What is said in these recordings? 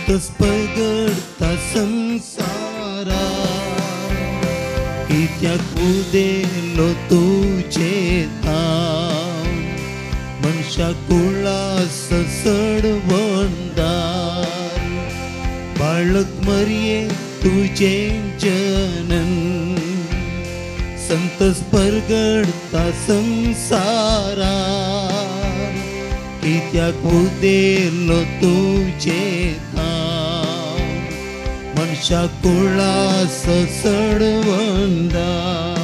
संतस परगडता संसारा कित्याक उदेलो तुझे नाव मनशा कुळा ससड वंदार बाळक मरिये तुझे जनन संतस परगडता संसारा कित्याक उदेलो तुझे नाव मनशा कुळा ससड वंदार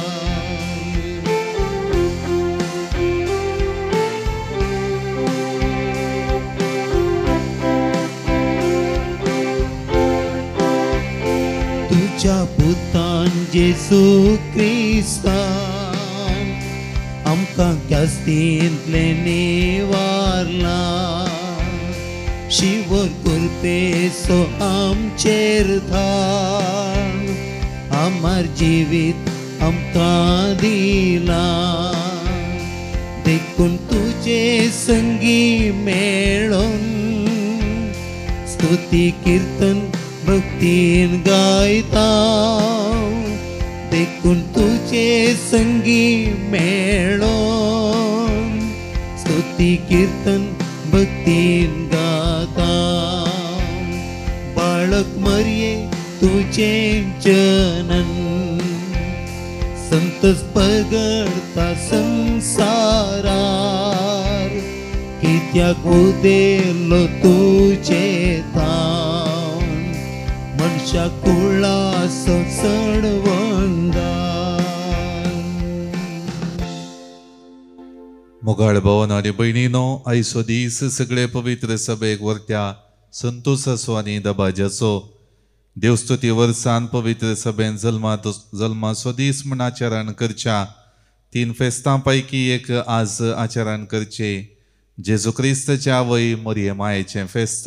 तुझ्या पुतान जेसू क्रिस्तान आमकां क्यास्तींतले निवारला शिवर कुर्पेसो आमचेर धाड आमार जिवीत आमकां दिला देखून तुझे संगी मेळोन स्तुती कीर्तन भक्तीन गायता देखून तुझे संगी मेळोन स्तुती कीर्तन भक्तीन गाता बाळक मरिये तुझे जनन संतस परगडता संसारार कित्याक उदेलो तुझे ताव मनशा कुळा ससड वंदार मोगाळ भवन आणि भयणीनो आयचो दीस सगळे पवित्र सभेक वर्त्या संतोष असो आनी दबाजाचो देवस्तुती वर्सान पवित्र सभेन जल्माचो दीस म्हण आचरण करच्या 3 फेस्तां पैकी एक आज आचरण करचे जेजू क्रिस्ताच्या आवय मरिये मायेचें फेस्त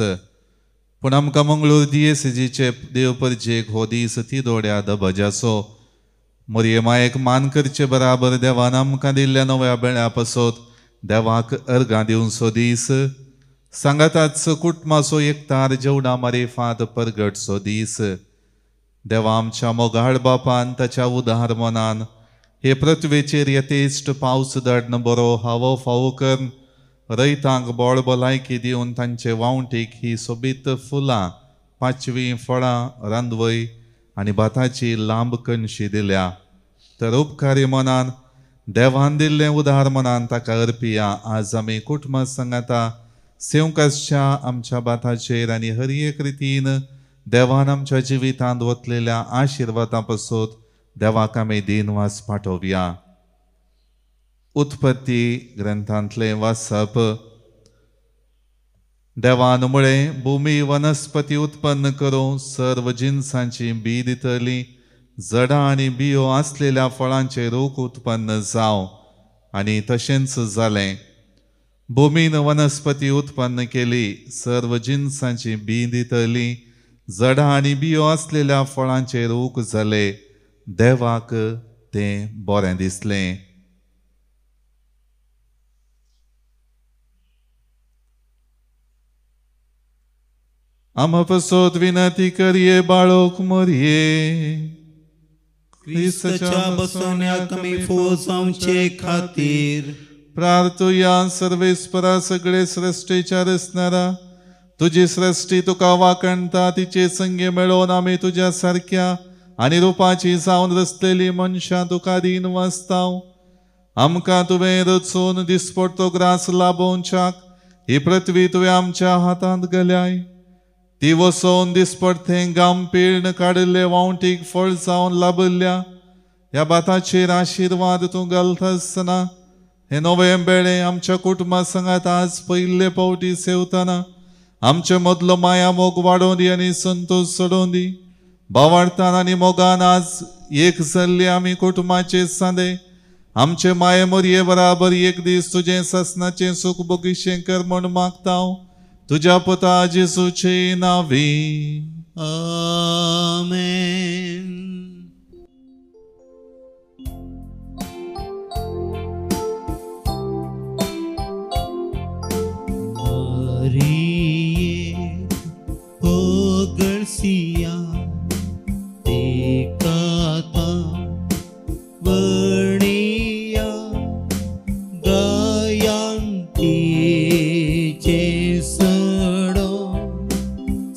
पूण आमकां मंगळूर दिएसजीचे देवपर्जेक हो दीस ती दोड्या दबाजाचो मरिये मायेक मान करचे बराबर देवान आमकां दिल्ल्या नव्या बेळ्या पासत देवाक अर्गां दिवचो दीस सांगाताचो कुटुंबाचो एकतार जेवणा मारेफात परगटचो दीस देवा आमच्या मोगाळ बापान ताच्या उदार मनान हे पृथ्वेचेर यथेश्ट पावस धाडन बरो हावो फावो करन रैतांक बोळ भलायकी दिवन तांचे वावंटीक ही सोबीत फुलां 5वीं फळां रांदवय आनी भाताची लांब कणशी दिल्या तर उपकारी मनान देवान दिल्लें उदार मनान ताका अर्पिया आज आमी कुटुंब सांगाता सेवकासच्या आमच्या बाथाचेर आनी हर एक रितीन देवान आमच्या जिवितांत वतलेल्या आशिर्वादां पासत देवाक आमी दिनवास पाठोवया उत्पत्ती ग्रंथांतले वाचप देवान म्हळें भुमी वनस्पती उत्पन्न करूं सर्व जिन्सांची बी दितली जडां आनी बियो आसलेल्या फळांचे रूख उत्पन्न जावं आनी तशेंच जालें भुमीन वनस्पती उत्पन्न केली सर्व जिन्सांची बी दितली जडां आनी बियो आसलेल्या फळांचे रूख जाले देवाक तें बरें दिसलें आम पसोत विनंती करिये बाळोक मरिये क्रिस्ताच्या बसोन्याक आमी फोस जावचे खातीर प्रार्थुया सर्वेस्परा सगळे सृश्टीच्या रचणारा तुझी सृष्टी तुका वाकणता तिचे संगे मेळोवन आमी तुझ्या सारक्या आनी रुपाची जावन रचलेली मनशां तुका दिन वाचताव आमकां तुवें रचून दिसपडटो ग्रास लाभोवच्याक ही पृथ्वी तुवें आमच्या हातांत घाल्याय ती वसोवन दिसपडथें गाम पिळण काडिल्ले वावंटीक फळ जावन लाभल्या ह्या बाताचेर आशिर्वाद तूं घालतासतना हे नवे बेळे आमच्या कुटुंबा सांगात आज पयले पावटी सेवतना आमचे मदलो माया मोग वाडोवन दी आनी संतोष सोडोवन दी भावार्थान आनी मोगान आज एक जाल्ली आमी कुटुंबाचे सांदे आमचे माये मरये बराबर एक दीस तुझे ससनाचे सुख भोगिशें कर म्हण मागता तुझ्या पुता जेसूचे नावी आमेन. मरिये ओ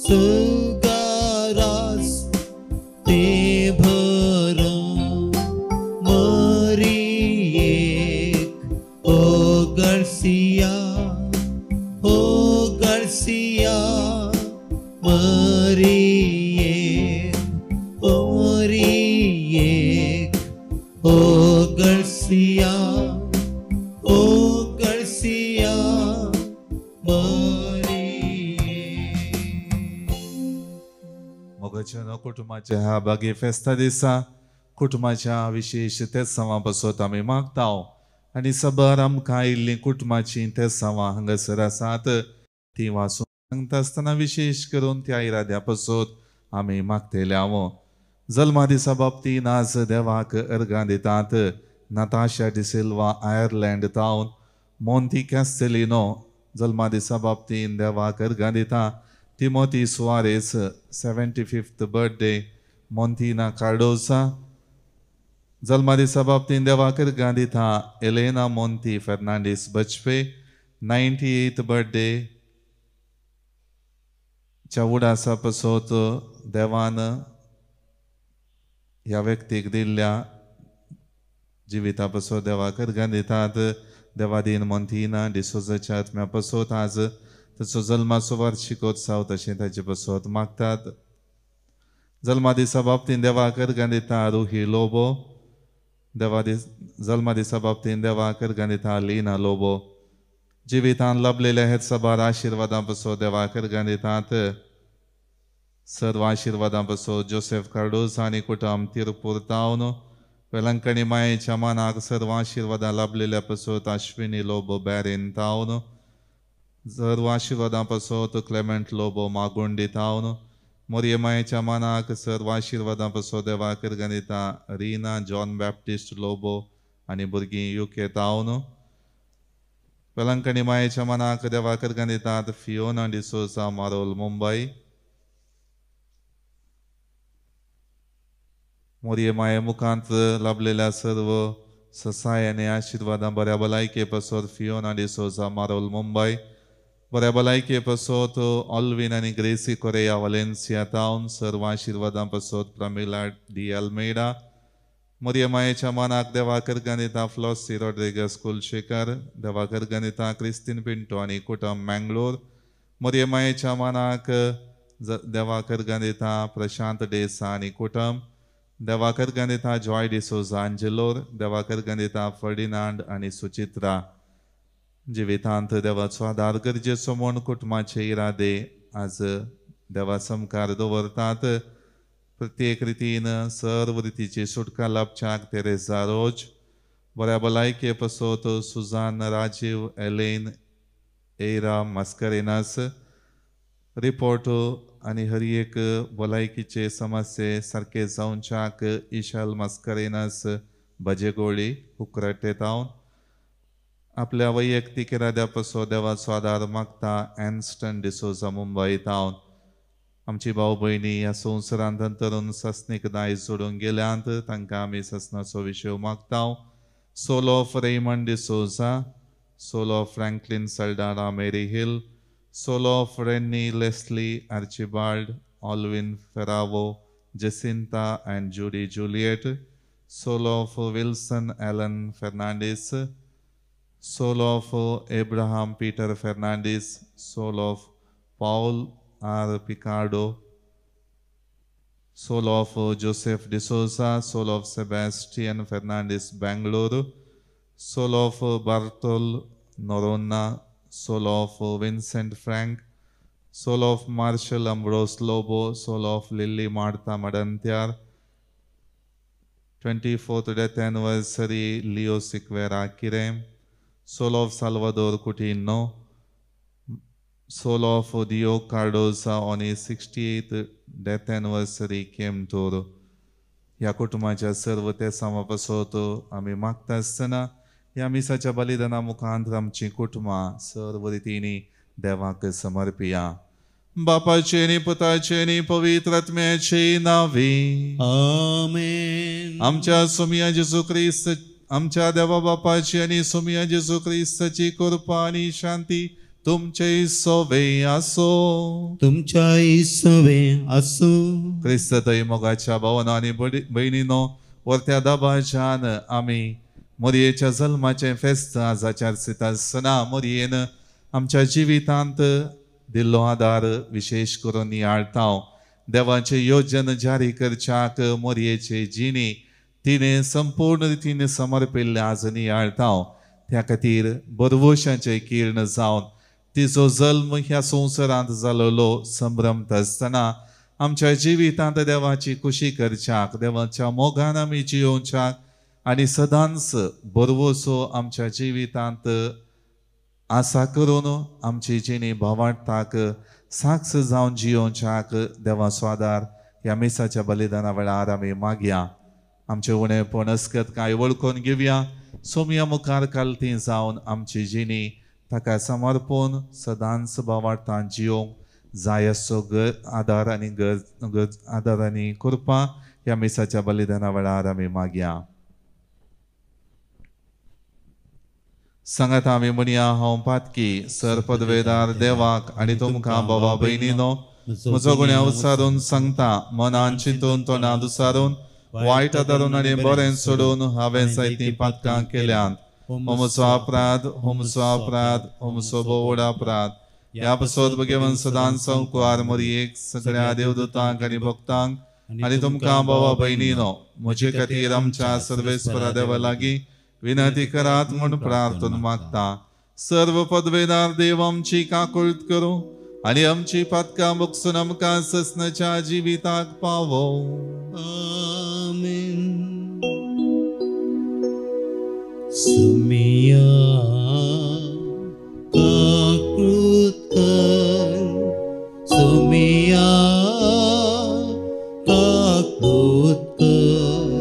सुगारास ते भर मरिएक ओ गर्सिया मरिएक ओ गर्सिया मोगाच्या कुटुंबाच्या ह्या बागे फेस्ता दिसा कुटुंबाच्या विशेष ते सवा बसोत आम्ही मागताव आणि सबर आमकां आयिल्ली कुटुंबाची ते सवा हांगासर आसात ती वाचून सांगता आसतना विशेष करून त्या इराद्या पासत आमी मागतेले हांव जल्मा दिसा बाबतीन आज देवाक अर्गां दितात नाताशा डिसिल्वा आयर्लंड तावन मोंती कॅस्टेलिनो जल्मा दिसा बाबतीन देवाक अर्गां दिता तिमोथी सुआरेस 75th बर्थडे मोंतीना कार्डोसा जल्मा दिसा बाबतीन देवाक अर्गां दिता Elena Monti Fernandes बचपे 98th birthday च्या आसा पसोत देवान ह्या व्यक्तीक दिल्ल्या जिविता पसोत देवाक अर्गां दितात देवादीन मोंतीना डिसोजाच्या आत्म्या पसोत आज ताचो जल्माचो वार्षिकोत्सव तशें ताचे पसोत मागतात जल्मा दिसा बाबतीन देवाक अर्गां दिता रुही लोबो जल्मा दिसा बाबतीन देवाक अर्गां दिता लीना लोबो जिवितान लाभलेल्या हेर सबार आशिर्वादां पसोत देवाक अर्गां दितात सर्व आशिर्वादां पसोत जोसेफ कार्डोस आनी कुटुंब तिरुपूर तावन वेलंकणी मायेच्या मानाक सर्व आशिर्वादां लाभलेल्या पसोत अश्विनी लोबो बॅरेन तावन सर्व आशिर्वादां पसोत क्लेमेंट लोबो मागोंडी तावन मोरये मायेच्या मानाक सर्व आशिर्वादां पसोत देवाक अर्गां दिता रीना जॉन बॅप्टिस्ट लोबो आनी भुरगीं UK तावन वेलंकणी मायेच्या मानाक देवाक अर्गां दितात फियोना डिसोसा मारोल मुंबई मोरये माये मुखांत लाभलेल्या सर्व ससाय आनी आशिर्वादां बऱ्या भलायके पसोत फियोना डिसोसा मारोल मुंबई बऱ्या भलायके पसोत ऑल्विन आनी ग्रेसी कोरेया वालेन्सिया तावन सर्व आशिर्वादां पसोत प्रमिला डी अल्मेडा मोरये मायेच्या मानाक देवाक अर्गां दिता फ्लॉसी रॉड्रिगस कुलशेकर देवाक अर्गां दिता क्रिस्तीन पिंटो आनी कुटुंब मँगलोर मोरये मायेच्या मानाक देवाक अर्गां दिता प्रशांत देसा आनी कुटुंब देवाक अर्गां दिता जॉय डिसोजा आंजेलोर देवाक अर्गां दिता फर्डिनांड आनी सुचित्रा जिवितांत देवाचो आदार गरजेचो म्हूण कुटुंबाचे इरादे आज देवा समकार दवरतात प्रत्येक रितीन सर्व रितीची सुटका लाभच्याक तेरेसा रोज बऱ्या भलायके पसोत सुजान राजीव एलेन एरा मस्करेनास रिपोर्ट आनी हर एक भलायकीचे समस्ये सारखे जावच्याक इशाल मस्करेनास बजेगोळी उकरटे तावन आपल्या वैयक्तीक इराद्या पसोत देवाचो आदार मागता एन्स्टन डिसोजा मुंबई तावन आमची भाव भयणी ह्या संवसारांत अंतरून सस्नीक दायज सोडून गेल्यांत तांकां आमी ससनाचो विशय मागता soul of Raymond D'Souza soul of Franklin Saldanha Mary Hill soul of Rennie Leslie Archibald Alvin Ferrao Jacinta and Judy Juliet soul of Wilson Allan Fernandes soul of Abraham Peter Fernandez, soul of Paul R. Picardo, soul of Joseph de Souza, soul of Sebastian Fernandez Bangalore, soul of Bartol Norona, soul of Vincent Frank, soul of Marshall Ambrose Lobo, soul of Lily Martha Madantiar, 24th death anniversary Leo Siqueira Kirem, soul of Salvador Coutinho, soul of Dio Cardoza on his 68th death anniversary came to ह्या कुटुंबाच्या सर्व ते समापसोत आमी मागता आसतना ह्या मिसाच्या बलिदाना मुखांत आमची कुटुंबां सर्व रितीनी देवाक समर्पिया बापाचे नी पुताचे नी पवित्र आत्म्याचे नावे आमेन. आमच्या सोमिया जेजू ख्रिस्त आमच्या देवा बापाची आणि सोमिया जेजू ख्रिस्ताची कृपा आणि शांती तुमचे सोवे असो. तुमच्या इसवे असो. क्रिस्त थंय मोगाच्या भावांनो आनी भयणीनो, वर्त्या दबाच्यान आमी मोरयेच्या जल्माचें फेस्त आज आचारसीत आसतना मोरयेन आमच्या जिवितांत दिल्लो आदार विशेष करून नियाळटाव. देवाचे योजन जारी करच्याक मोरयेचे जिणी तिने संपूर्ण रितीन समर्पिल्ले आज नियाळटाव. त्या खातीर बरवशांचे किर्ण जावन तिचो जल्म ह्या संवसारांत जालोलो संभ्रमत आसतना आमच्या जिवितांत देवाची खुशी करच्याक, देवाच्या मोगान आमी जियोवच्याक आनी सदांच बरवसो आमच्या जिवितांत आसा करून आमची जिणी भावार्थाक साक्ष जावन जियोवच्याक देवाचो आदार ह्या मिसाच्या बलिदाना वेळार आमी मागया. आमचे उणेपण अस्कत काय वळखून घेवया. सोमया मुखार कालती जावन आमची जिणी ताका समर्पून सदांच भावार्थान जियोवंक जाय असो आदार आनी कृपा ह्या मिसाच्या बलिदाना वेळार आमी मागया. सांगात आमी म्हणया हांव पातकी सर पदवेदार देवाक आनी तुमकां भावा भयणीनो, म्हजो गुन्यांव उसारून सांगता. मनान चिंतून तोंडांत उसारून वायट आदारून आनी बरें सोडून हांवें जायतीं पातकां केल्यात. हो म्हजो बोवड अपराध. ह्या पासत भगवान सदांच संकुआर मोरयेक, सगळ्या देवदूतांक आनी भक्तांक आनी तुमकां भावा भयणीनो, म्हजे खातीर आमच्या सर्वेस्परा देवा लागीं विनंती करात म्हूण प्रार्थना मागता. सर्व पदवेदार देव आमची काकुळट करूं आनी आमची पातकां बगसून आमकां ससनाच्या जिविताक पावो. आमेन. सुमिया काकुळट कर, सुमिया काकुळट कर.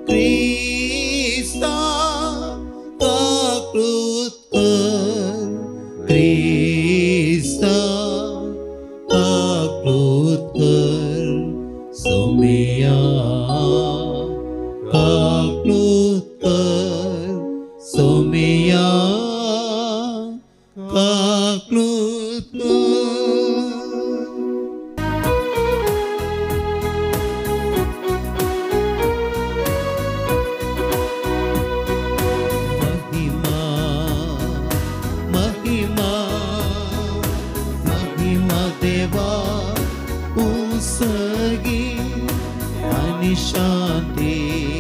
क्रिस्ता काकुळट कर, क्रिस्ता काकुळट कर. सुमिया काकुळट कर, सुमिया काकुळट कर. शांती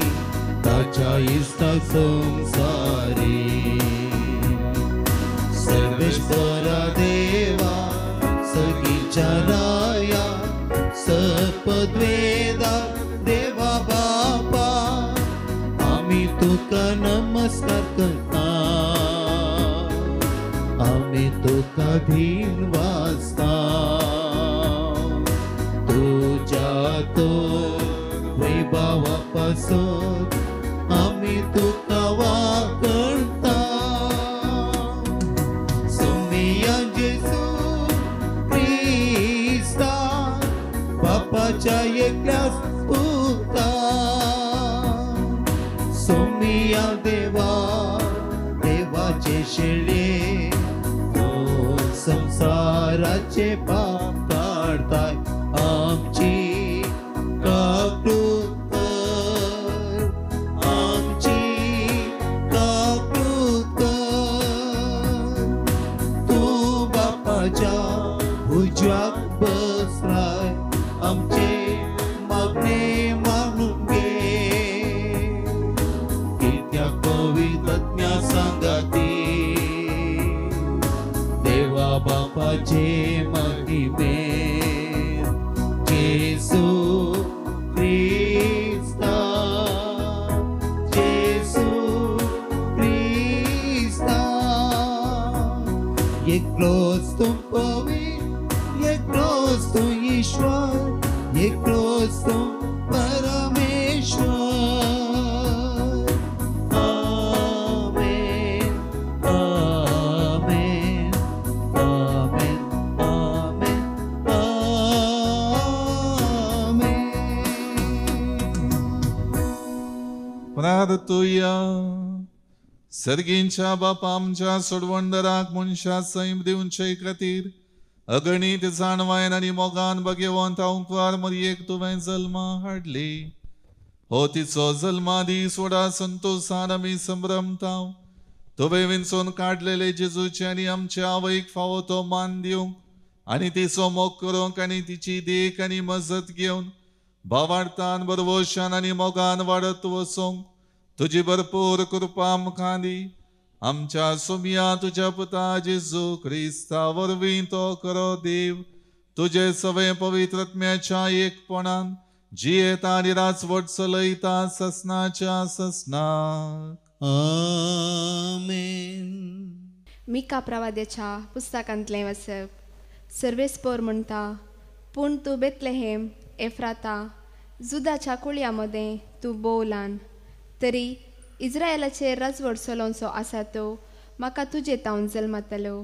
ताच्या इष्टा संसारी. सर्वेश्वरा देवा सगळीच्या राया, सपदवेदार देवा बापा, आम्ही तुका नमस्कार करता, आम्ही तुका धीन वाजता. तुझ्या तो वैभवापासून आम्ही तुका वाकळता. सोमिया जेसू ख्रिस्ता, बापाच्या एकल्याच पुता. सोमिया देवा, देवाचे शेळे, तो संसाराचे पाप काढताय. आमची काकुळट कर, आमची काकुळट कर. तू बापाच्या भुजवाक बसलाय, आमचे मागणे मागून घे. कित्या पवित्रज्ञा सांगाती, देवा बापाचे महिमे. जेसू ख्रिस्ता, जेसू ख्रिस्ता. एकलोच तू पवित्र, एकलोच तू ईश्वर, एकलोच तू परमेश्वर. आमेन, आमेन, आमेन, आमेन, आमेन. प्रार्थुया. सर्गींच्या बापा आमच्या सोडवणदाराक मनशा सैम दिवचे खातीर अगणित जाणवायन आनी मोगान भगवंत ओंकार मरयेक तुवें जल्मा हाडली. हो तिचो जल्मा दीस व्हडा संतोषान आमी संभ्रमताव. तुवें विंचून काडलेले जेजूचे आनी आमच्या आवयक फावो तो मान दिवंक आनी तिचो मोग करूंक आनी तिची देख आनी मजत घेवन भावार्थान बरवशान आनी मोगान वाडत वचोंक तुजी भरपूर कृपा आमकां दी. आमच्या सुमिया तुज्या पुता जेजू क्रिस्ता वरवीं तो करो देव तुजे सवे पवित्रत्म्याच्या एकपणान जियेता आनी राजवट चलयता ससनाच्या ससनाक. आमेन. मिका प्रवाद्याच्या पुस्तकांतलें वचप. सर्वेस्पोर म्हणटा, पूण तूं बेतलेहेम एफ्राता जुदाच्या कुळया मदें तूं बोवलान, तरी इस्रायेलाचेर राजवट चलोवचो आसा तो म्हाका तुजे तावन जल्मातलो.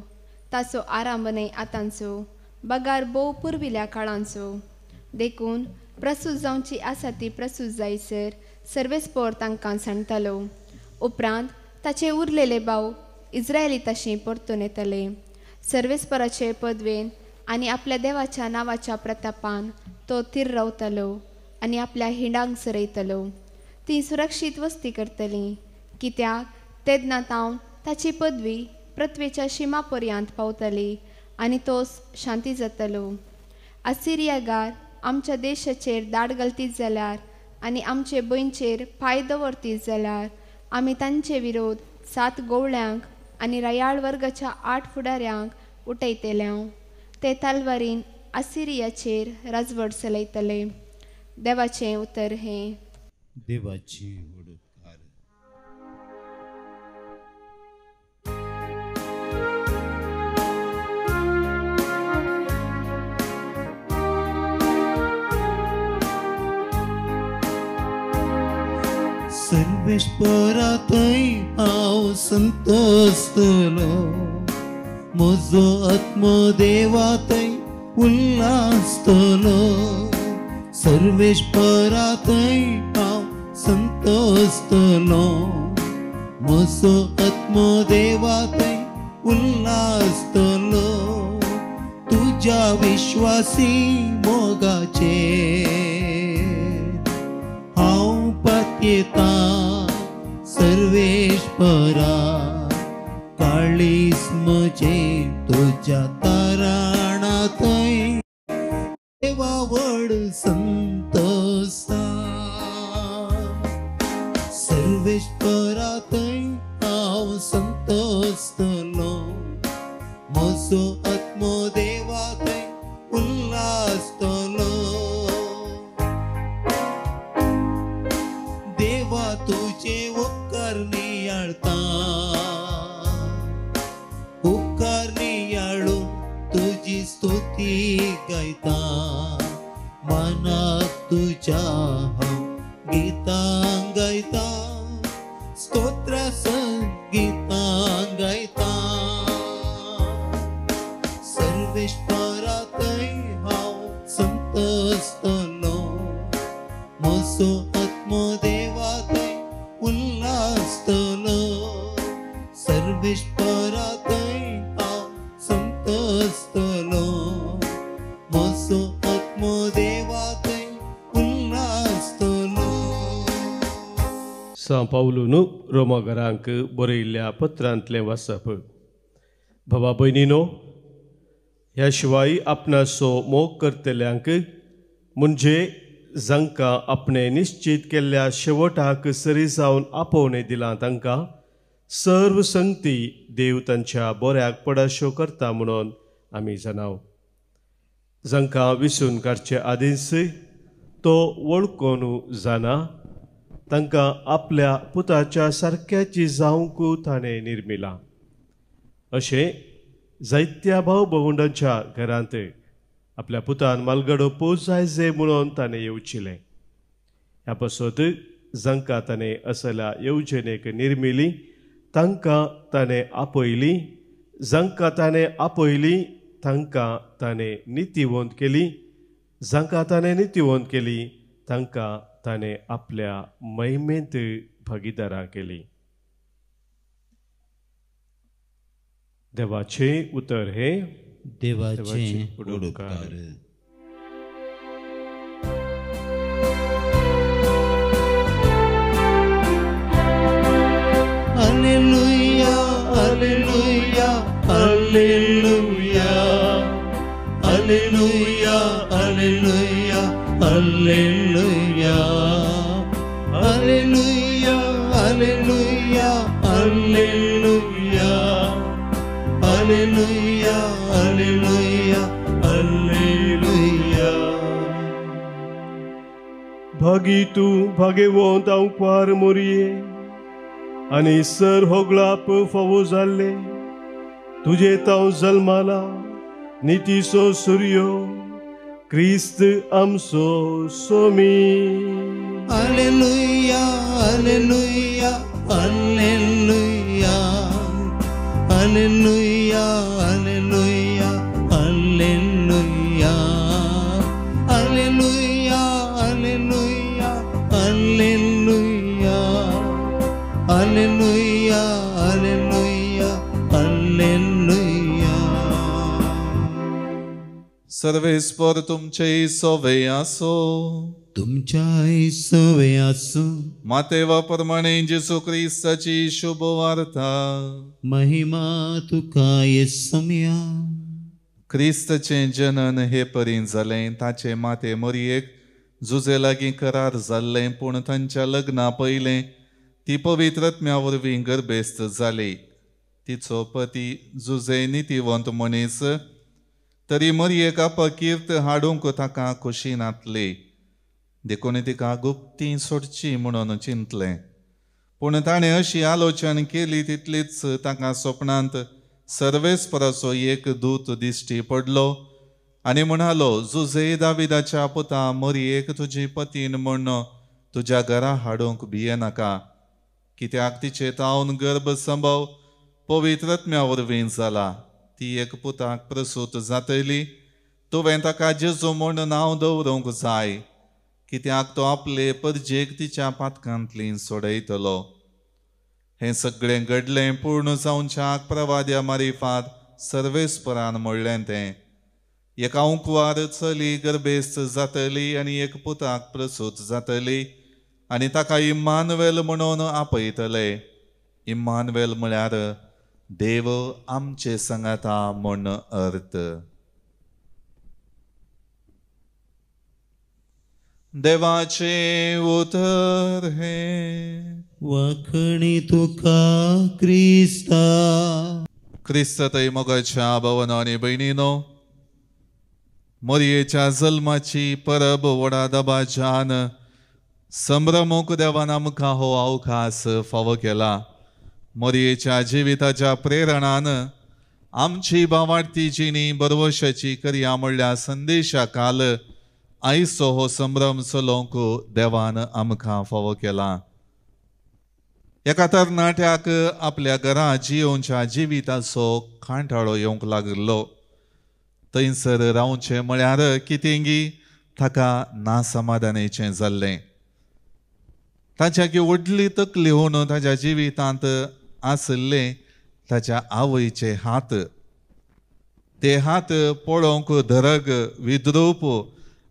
ताचो आरांभ न्हय आतांचो, बगार बोव पुर्विल्या काळांचो. देखून प्रसूत जावची आसा ती प्रसूत जायसर सर्वेस्पोर तांकां सांडटलो. उपरांत ताचे उरलेले भाव इस्रायली तशें परतून येतले. सर्वेस्पराचे पदवेन आनी आपल्या देवाच्या नांवाच्या प्रतापान तो थीर रावतलो आनी आपल्या हिंडांक सरयतलो. ती सुरक्षीत वस्ती करतली, कित्याक तेदना तावन ताची पदवी पृथ्वेच्या शिमा पर्यंत पावतली आनी तो शांती जातलो. असिरियागार आमच्या देशाचेर दाड घालतीत जाल्यार आनी आमचे बयणचेर पांय दवरतीत जाल्यार आमी तांचे विरोध 7 गवळ्यांक आनी रयाळ वर्गाच्या 8 फुडाऱ्यांक उठयतल्यांव. ते तालवारीन असिरियाचेर राजवट चलयतले. देवाचें उतर हें. देवाची उडकार. सर्वेश्वरा थंय हांव संतोस्तलो, म्हजो आत्मो देवा थंय उल्हासतलो. सर्वेश्वरा थंय हांव संतोस्तलो, म्हजो आत्मो देवा थंय उल्हासतलो. तुज्या विश्वासी मोगाचेर हांव पातयेता सर्वेश्वरा. काळीस म्हजे तुज्या तारणा थंय देवा व्हड संतोषा. सर्वेश्वरा थंय हांव संतोषतलो, म्हजो आत्मो देवा थंय उल्हासतलो. देवा तुजे उपकार नियाळता, उपकार नियाळून तुजी स्तुती गायता. मनाक तुज्या हांव गितां गायता, स्तोत्र संगितां गायता. सर्वेश्वरा थंय हांव संतोषतलो, म्हजो आत्मो देवा थंय उल्हासतलो. सर्वेश्वरा थंय हांव संतोषतलो, म्हजो आत्मो देवा थंय उल्हासतलो. सा पावलून रोमाघरांक बरयल्ल्या पत्रांतलें वाचप. भावा भयणीनो, ह्या शिवाय आपणाचो मोग करतल्यांक म्हणजे जांकां आपणे निश्चित केल्ल्या शेवटाक सरी जावन आपोवणें दिलां तांकां सर्व संगती देव तांच्या बऱ्याक पडाश्यो करता म्हणून आमी जाणाव. जांकां विसरून काडचे आदींच तो वळखून जाणा, तांकां आपल्या पुताच्या सारक्याची जावंक ताणें निर्मिलां. अशें जायत्या भाव भोवंडांच्या घरांत आपल्या पुतान मालगडो पोस जायजे म्हणून ताणें येवचिलें. ह्या पासत जांकां ताणें असल्या येवजणेक निर्मिली तांकां ताणें आपयली, जांकां ताणें आपयली तांकां ताणें नितीवंत केली, जांकां ताणें नितीवंत केली तांकां ताणें आपल्या महिमेंत भागीदारां केली. देवाचे उतर हे देवाचे उडोपकार. उडोपकार. Alleluia, alleluia, alleluia. Alleluia, alleluia, alleluia. Alleluia, alleluia, alleluia. Alleluia, alleluia, alleluia. भागी तू भागेवंत हांव पार मोरये आनी सर होगळाप फावो जाल्ले तुजे तांव जल्माला नितीसो सूर्यो क्रिस्त आमचो Somi. Alleluia, alleluia, alleluia. Alleluia, alleluia, alleluia. Alleluia, alleluia, alleluia. Alleluia, alleluia, alleluia. सर्वेस्पर तुमचे सोवे असो. तुमच्या सवय असो. मातेवा प्रमाणे जेसू ख्रिस्ताची शुभ वार्ता. महिमा तुका येसुम्या. ख्रिस्तचे जनन हे परीन जालें ताचे माते मरियेक जुजे लागीं करार जाल्लें पूण तांच्या लग्ना पयलें ती पवित्रात्म्या वरवीं गर्भेस्त जाली. तिचो पती जुजे नितीवंत मनीस तरी मरियेक अपकीर्त हाडूंक ताका कुशीनातली देखून तिका गुप्ती सोडची म्हणून चिंतलें. पूण ताणें अशी आलोचन केली तितलीच ताका स्वप्नांत सर्वेस्पराचो एक दूत दिश्टी पडलो आनी म्हणालो, जुजे दाविदाच्या पुता मरियेक तुजी पतीन म्हण तुज्या घरा हाडूंक भियेनाका, कित्याक तिचे तावन गर्भ संभव पवित्रात्म्या वरवीं जाला. ती एक पुताक प्रसूत जातली. तुवें ताका जेजू म्हण नांव दवरूंक जाय, कित्याक तो आपले परजेक तिच्या पातकांतली सोडयतलो. हें सगळें घडलें पूर्ण जावच्याक प्रवाद्या मारिफात सर्वेस्परान म्हणलें तें. एका उंकवार चली गर्भेस्त जातली आनी एक पुताक प्रसूत जातली आनी ताका इम्मानुवेल म्हणून आपयतले. इम्मानुवेल म्हळ्यार देव आमचे संगता म्हण अर्थ. देवाचे उतर हे. वाखणी तुका क्रिस्ता. क्रिस्ततय मोगाच्या भावांनो आनी भयणीनो, मरियेच्या जल्माची परब व्हडा दबाज्यान संभ्रमूक देवान आमकां हो अवकाश फावो केला. मरियेच्या जिविताच्या प्रेरणान आमची भावार्थी जिणी बरवशाची करया म्हणल्या संदेशा काल आयचो हो संभ्रम चलोवंक देवान आमकां फावो केला. एका तरणाट्याक आपल्या घरा जियोच्या जिविताचो कांठाळो येवंक लागलो. थंयसर रावचें म्हळ्यार कितेंगी ताका नासमाधानेचें जाल्लें. ताच्या व्हडली तकली होवन ताच्या जिवितांत आसले ताच्या आवयचे हात. ते हात पळोवंक धरग विद्रूप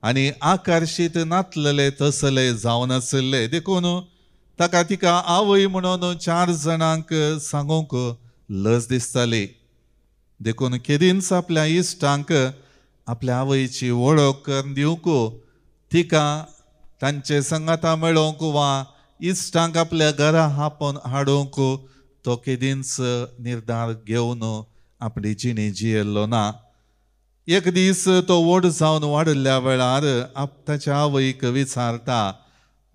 आनी आकर्शीत नातलेले तसले जावन आसले. देखून ताका तिका आवय म्हणून 4 जाणांक सांगूंक लज दिसताली. देखून केदींच आपल्या इश्टांक आपल्या आवयची वळख करून दिवंक, तिका तांचे संगता मेळोवंक वा इश्टांक आपल्या घरा हाडूंक तो केदींच निर्धार घेवन आपली जिणी जियेल्लो ना. एक दीस तो व्हड जावन वाडल्या वेळार ताच्या आवयक विचारता,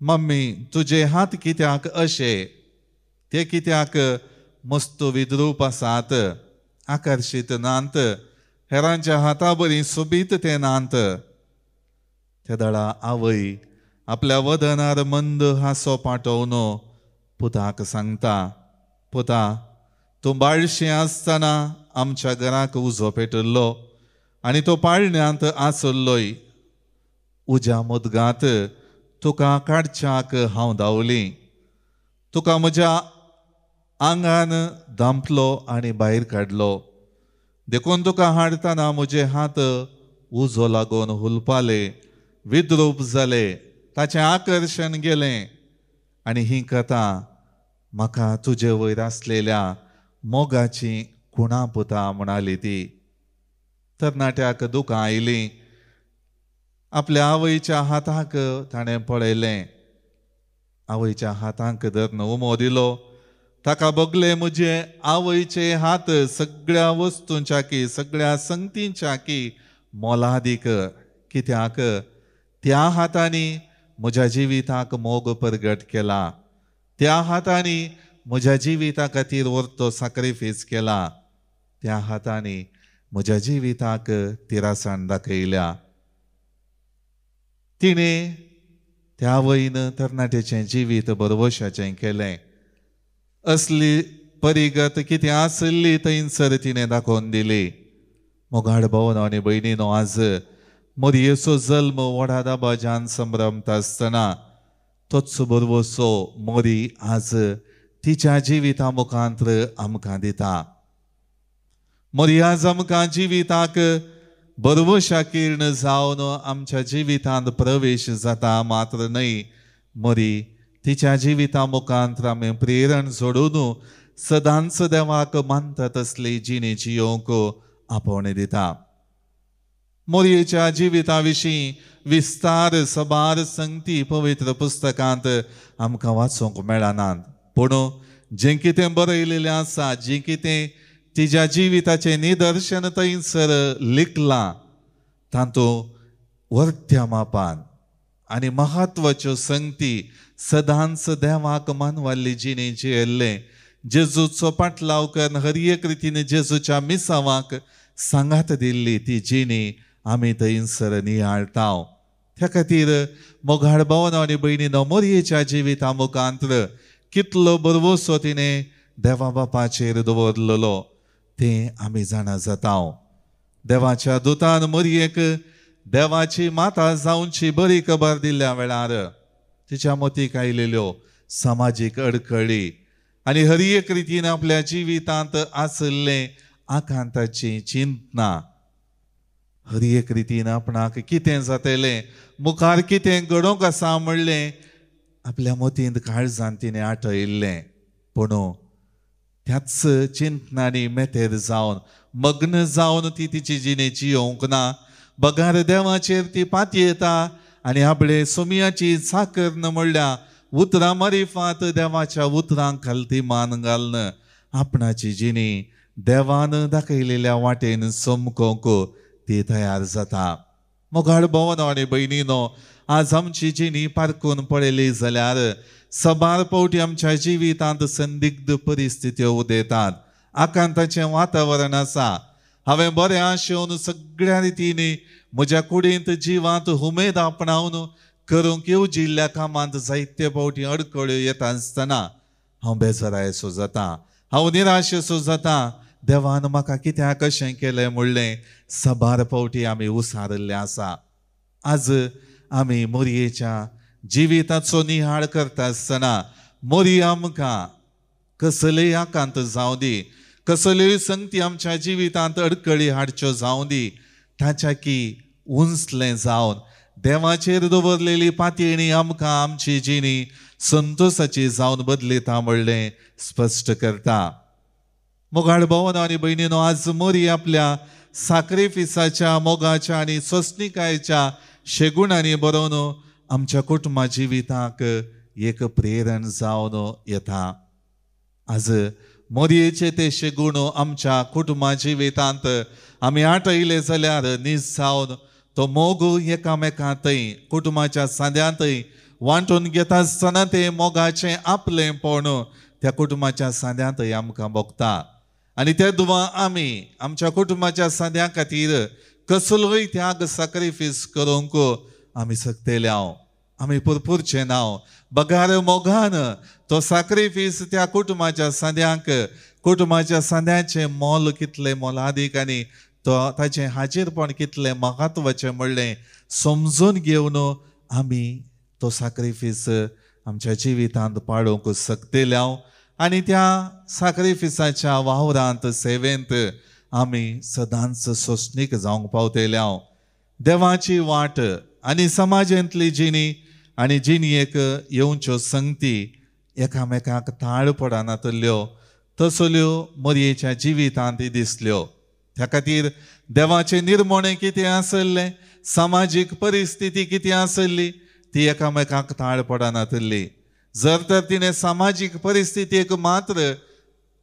मम्मी तुजे हात कित्याक अशे? ते कित्याक मस्त विद्रूप आसात, आकर्शीत नांत, हेरांच्या हाता बरी सोबीत ते नांत. त्या दळा आवय आपल्या वदनार मंद हांसो पाठोवन पुताक सांगता, पुता तूं बाळशें आसतना आमच्या घराक उजो पेटल्लो आनी तो पाळण्यांत आसल्लोय. उज्या मुदगांत तुका काडच्याक हांव धांवली. तुका म्हज्या आंगान धांपलो आनी भायर काडलो. देखून तुका हाडतना म्हजे हात उजो लागून हुलपाले, विद्रूप जाले, ताचें आकर्शण गेलें आनी ही कथा म्हाका तुजे वयर आसलेल्या मोगाची खुणां पुता म्हणाली ती. तरणाट्याक दुखां आयलीं. आपल्या आवयच्या हाताक ताणें पळयलें. आवयच्या हातांक धरून उमो दिलो. ताका बगले म्हजे आवयचे हात सगळ्या वस्तूंच्या की सगळ्या संगतींच्या की मोलादीक. कित्याक त्या हातांनी म्हज्या जिविताक मोग परगट केला. त्या हातांनी म्हज्या जिविता खातीर व्हरतो सॅक्रिफायस केला. त्या हातांनी म्हज्या जिविताक तिरासाण दाखयल्या. तिणें त्या आवयन तरणाट्याचें जिवीत बरवशाचें केलें. असली परिगत कितें आसली थंयसर तिणें दाखोवन दिली. मोगाड भावनो आनी भयणीनो, आज मोरयेचो जल्म व्हडा दाबाज्यान संभ्रमता आसतना तोच बरवसो मोरी आज तिच्या जिविता मुखांतर आमकां दिता. मोरी आज आमकां जिविताक बरवशा किर्ण जावन आमच्या जिवितांत प्रवेश जाता. मात्र न्हय, मोरी तिच्या जिविता मुखांतर आमी प्रेरण जोडून सदांच देवाक मानता तसली जिणी जियोंक आपोवणी दिता. मोरयेच्या जिविता विशीं विस्तार सबार संगती पवित्र पुस्तकांत आमकां वाचूंक मेळनात. पूण जें कितें बरयलेलें आसा, जें कितें तिच्या जिविताचें निदर्शन थंयसर लिखलां, तातूंत वर्त्या मापान आनी महत्वाच्यो संगती सदांच देवाक मानवाल्ली जिणी जियेल्लें, जेजूचो पाटलाव करून हर एक रितीन जेजूच्या मिसावाक सांगात दिल्ली ती जिणी आमी थंयसर नियाळटा. त्या खातीर मोगाड भावनो आनी भयणीनो, मोरयेच्या जिविता मुखांतर कितलो बरवसो तिणें देवा बापाचेर दवरलेलो तें आमी जाणा जाता. देवाच्या दुतान मोरयेक देवाची माता जावची बरी खबर दिल्ल्या वेळार तिच्या मतीक आयलेल्यो सामाजीक अडखळी आनी हर एक रितीन आपल्या जिवितांत आसल्ले आकांताची चिंतना, हर एक रितीन आपणाक कितें जातलें, मुखार कितें घडोवंक आसा म्हणलें आपल्या मतींत काळजान तिणें आठयल्लें. पूण त्याच चिंतनांनी मेतेर जावन मग्न जावन ती तिची जिणी जियोंक ना. बगार देवाचेर ती पातयेता आनी आपले सोमयाची साकर न म्हणल्या उतरां मारिफात देवाच्या उतरांक खालती मान घालन आपणाची जिणी देवान दाखयलेल्या वाटेन समकोंक ती तयार जाता. मोगाड भावनो आनी भयणीनो, आज आमची जिणी पारखून पळयली जाल्यार सबार फावटी आमच्या जिवितांत संदिग्ध परिस्थित्यो उदेतात. आकांताचें वातावरण आसा. हांवें बरें आशेवन सगळ्या रितींनी म्हज्या कुडींत जिवांत उमेद आपणावन करूंक येवजिल्ल्या कामांत जायते फावटी अडखळ्यो येता आसतना हांव बेजारायसो जाता, हांव निराशेचो जाता. देवान म्हाका कित्याक अशें केलें म्हणलें सबार फावटी आमी उसारल्ले आसा. आज आमी मोरयेच्या जिविताचो निहाळ करता आसतना मोरी आमकां कसलेय आकांत जावं दी, कसल्योय संगती आमच्या जिवितांत अडखळी हाडच्यो जावं दी, ताच्या की उंचलें जावन देवाचेर दवरलेली पातयणी आमकां आमची जिणी संतोशाची जावन बदलिता म्हणलें स्पश्ट करता. मोगाड भावनो आनी भयणीनो, आज मोरी आपल्या सॅक्रिफायसाच्या मोगाच्या आनी सोंसणीकायेच्या शेगुणांनी बरोवन आमच्या कुटुंबा जिविताक एक प्रेरण जावन येता. आज मोरयेचे ते शेगूण आमच्या कुटुंबा जिवितांत आमी आठयले जाल्यार नीज जावन तो मोग एकामेकांतय कुटुंबाच्या सांद्यांतय वांटून घेता आसतना ते मोगाचें आपलेंपण त्या कुटुंबाच्या सांद्यांतय आमकां भोगता. आनी ते दुवा आमी आमच्या कुटुंबाच्या सांद्या खातीर कसलोय त्याग सॅक्रिफायस करूंक आमी सकतेले आमी पुरपुरचे नांव. बगार मोगान तो सॅक्रिफायस त्या कुटुंबाच्या सांद्यांक, कुटुंबाच्या सांद्याचें मोल कितलें मोलादीक आनी तो ताचें हाजीरपण कितलें महत्वाचें म्हणलें समजून घेवन आमी तो सॅक्रिफायस आमच्या जिवितांत पाळूंक सकतेले आनी त्या सॅक्रिफायसाच्या वावरांत सेवेंत आमी सदांच सोंसणीक जावंक पावतले हांव देवाची वाट आनी समाजांतली जिणी आनी जिणयेक येवच्यो संगती एकामेकाक ताळ पडनातल्यो तसल्यो मोरयेच्या जिवितांत दिसल्यो. त्या खातीर देवाचें निर्मोणें कितें आसलें, सामाजीक परिस्थिती कितें आसली ती एकामेकाक ताळ पडनातली. जर तर तिणें सामाजीक परिस्थितीक मात्र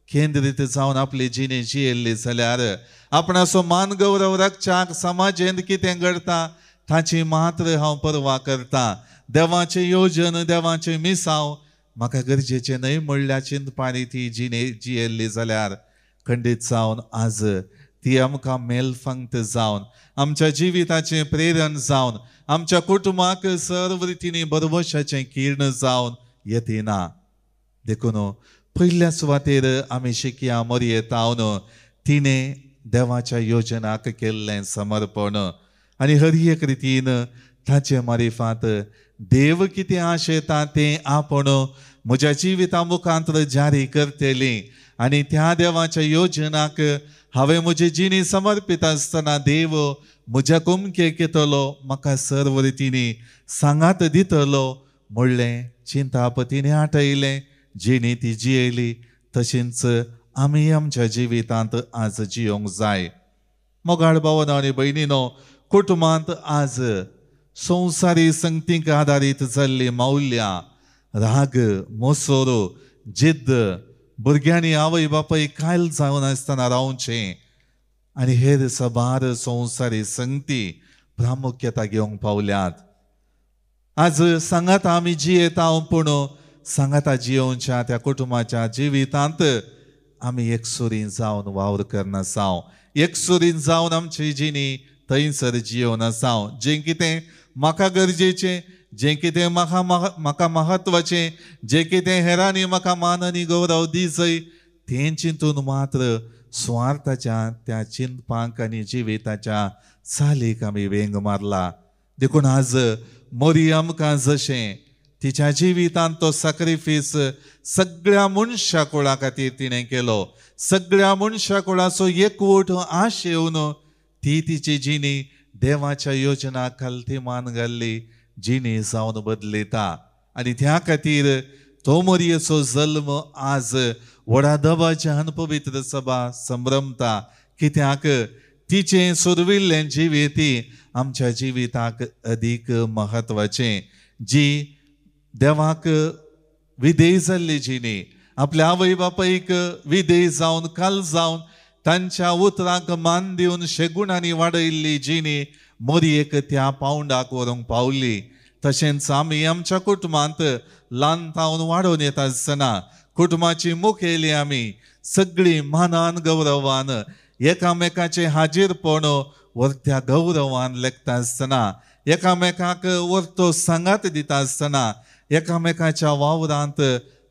केंद्रीत जावन आपली जिणी जियेल्ली जाल्यार आपणाचो मान गौरव रक्षाक समाजेंत कितें घडटा ताची मात्र हांव पर्वा करतां. देवाचें येवजण देवाचें मिसांव म्हाका गरजेचें न्हय म्हणल्यार चिंतपानी ती जिणे जियेल्ली जाल्यार खंडीत जावन आज ती आमकां मेलफंक्त जावन आमच्या जिविताचें प्रेरण जावन आमच्या कुटुंबाक सर्व रितींनी बरवशाचें किर्ण जावन येतिना. देखून पयल्या सुवातेर आमी शिकया मोरये तावन तिणें देवाच्या योजनाक केल्लें समर्पण आनी हर एक रितीन ताचे मारिफांत देव कितें आशेता तें आपण म्हज्या जिविता मुखांत जारी करतली आनी त्या देवाच्या योजनाक हांवें म्हजी जिणी समर्पीत आसतना देव म्हज्या कुमकेक येतलो म्हाका सर्व रितींनी सांगात दितलो म्हणलें चिंतापतीने आठयलें. जिणी ती जियेली तशींच आमी आमच्या जिवितांत आज जियोंक जाय. मोगाळ भावन आनी भयणीनो, कुटुंबांत आज संवसारी संगतीक आदारीत जाल्ली मौल्यां, राग, मोसोर, जिद्द, भुरग्यांनी आवय बापाय कायल जावन आसतना रावचें आनी हेर सबार संवसारी संगती प्रामुख्यता घेवंक पावल्यात. आज सांगात आमी जियेता पूण सांगाता जियोवच्या त्या कुटुंबाच्या जिवितांत आमी एकसुरीं जावन वावर करनासाव, एकसुरीं जावन आमची जिणी थंयसर जियोवन आसाव. जें कितें म्हाका गरजेचें, जें कितें म्हाका महत्वाचें, जें कितें हेरांनी म्हाका मान आनी गौरव दिसय तें चिंतून मात्र स्वार्थाच्या त्या चिंतपाक आनी जिविताच्या चालीक आमी वेंग मारला. देखून आज मोरी आमकां जशें तिच्या जिवितांत तो सॅक्रिफीस सगळ्या मनशा कुळा खातीर तिणें केलो, सगळ्या मनशा कुळाचो एकवट आश येवन ती तिची जिणी देवाच्या योजना खालती मान घाल्ली जिणी जावन बदलिता. आनी त्या खातीर तो मोरयेचो जल्म आज व्हडा दबाज्यान पवित्र सभा संभ्रमता. कित्याक तिचें सोदविल्लें जिवीती आमच्या जिविताक अदीक महत्वाचें. जी देवाक विधेय जाल्ली जिणी, आपल्या आवय बापायक विधेय जावन काल जावन तांच्या उतराक मान दिवन शेगुणांनी वाडयल्ली जिणी मोरयेक त्या पावंडाक व्हरूंक पावली. तशेंच आमी आमच्या कुटुंबांत ल्हान तावन वाडोवन येता आसतना कुटुंबाची मुखेली आमी सगळीं मानान गौरवान एकामेकाचें हाजीरपण वर्त्या गौरवान लेखता आसतना, एकामेकाक वर्तो सांगात दिता आसतना, एकामेकाच्या वावरांत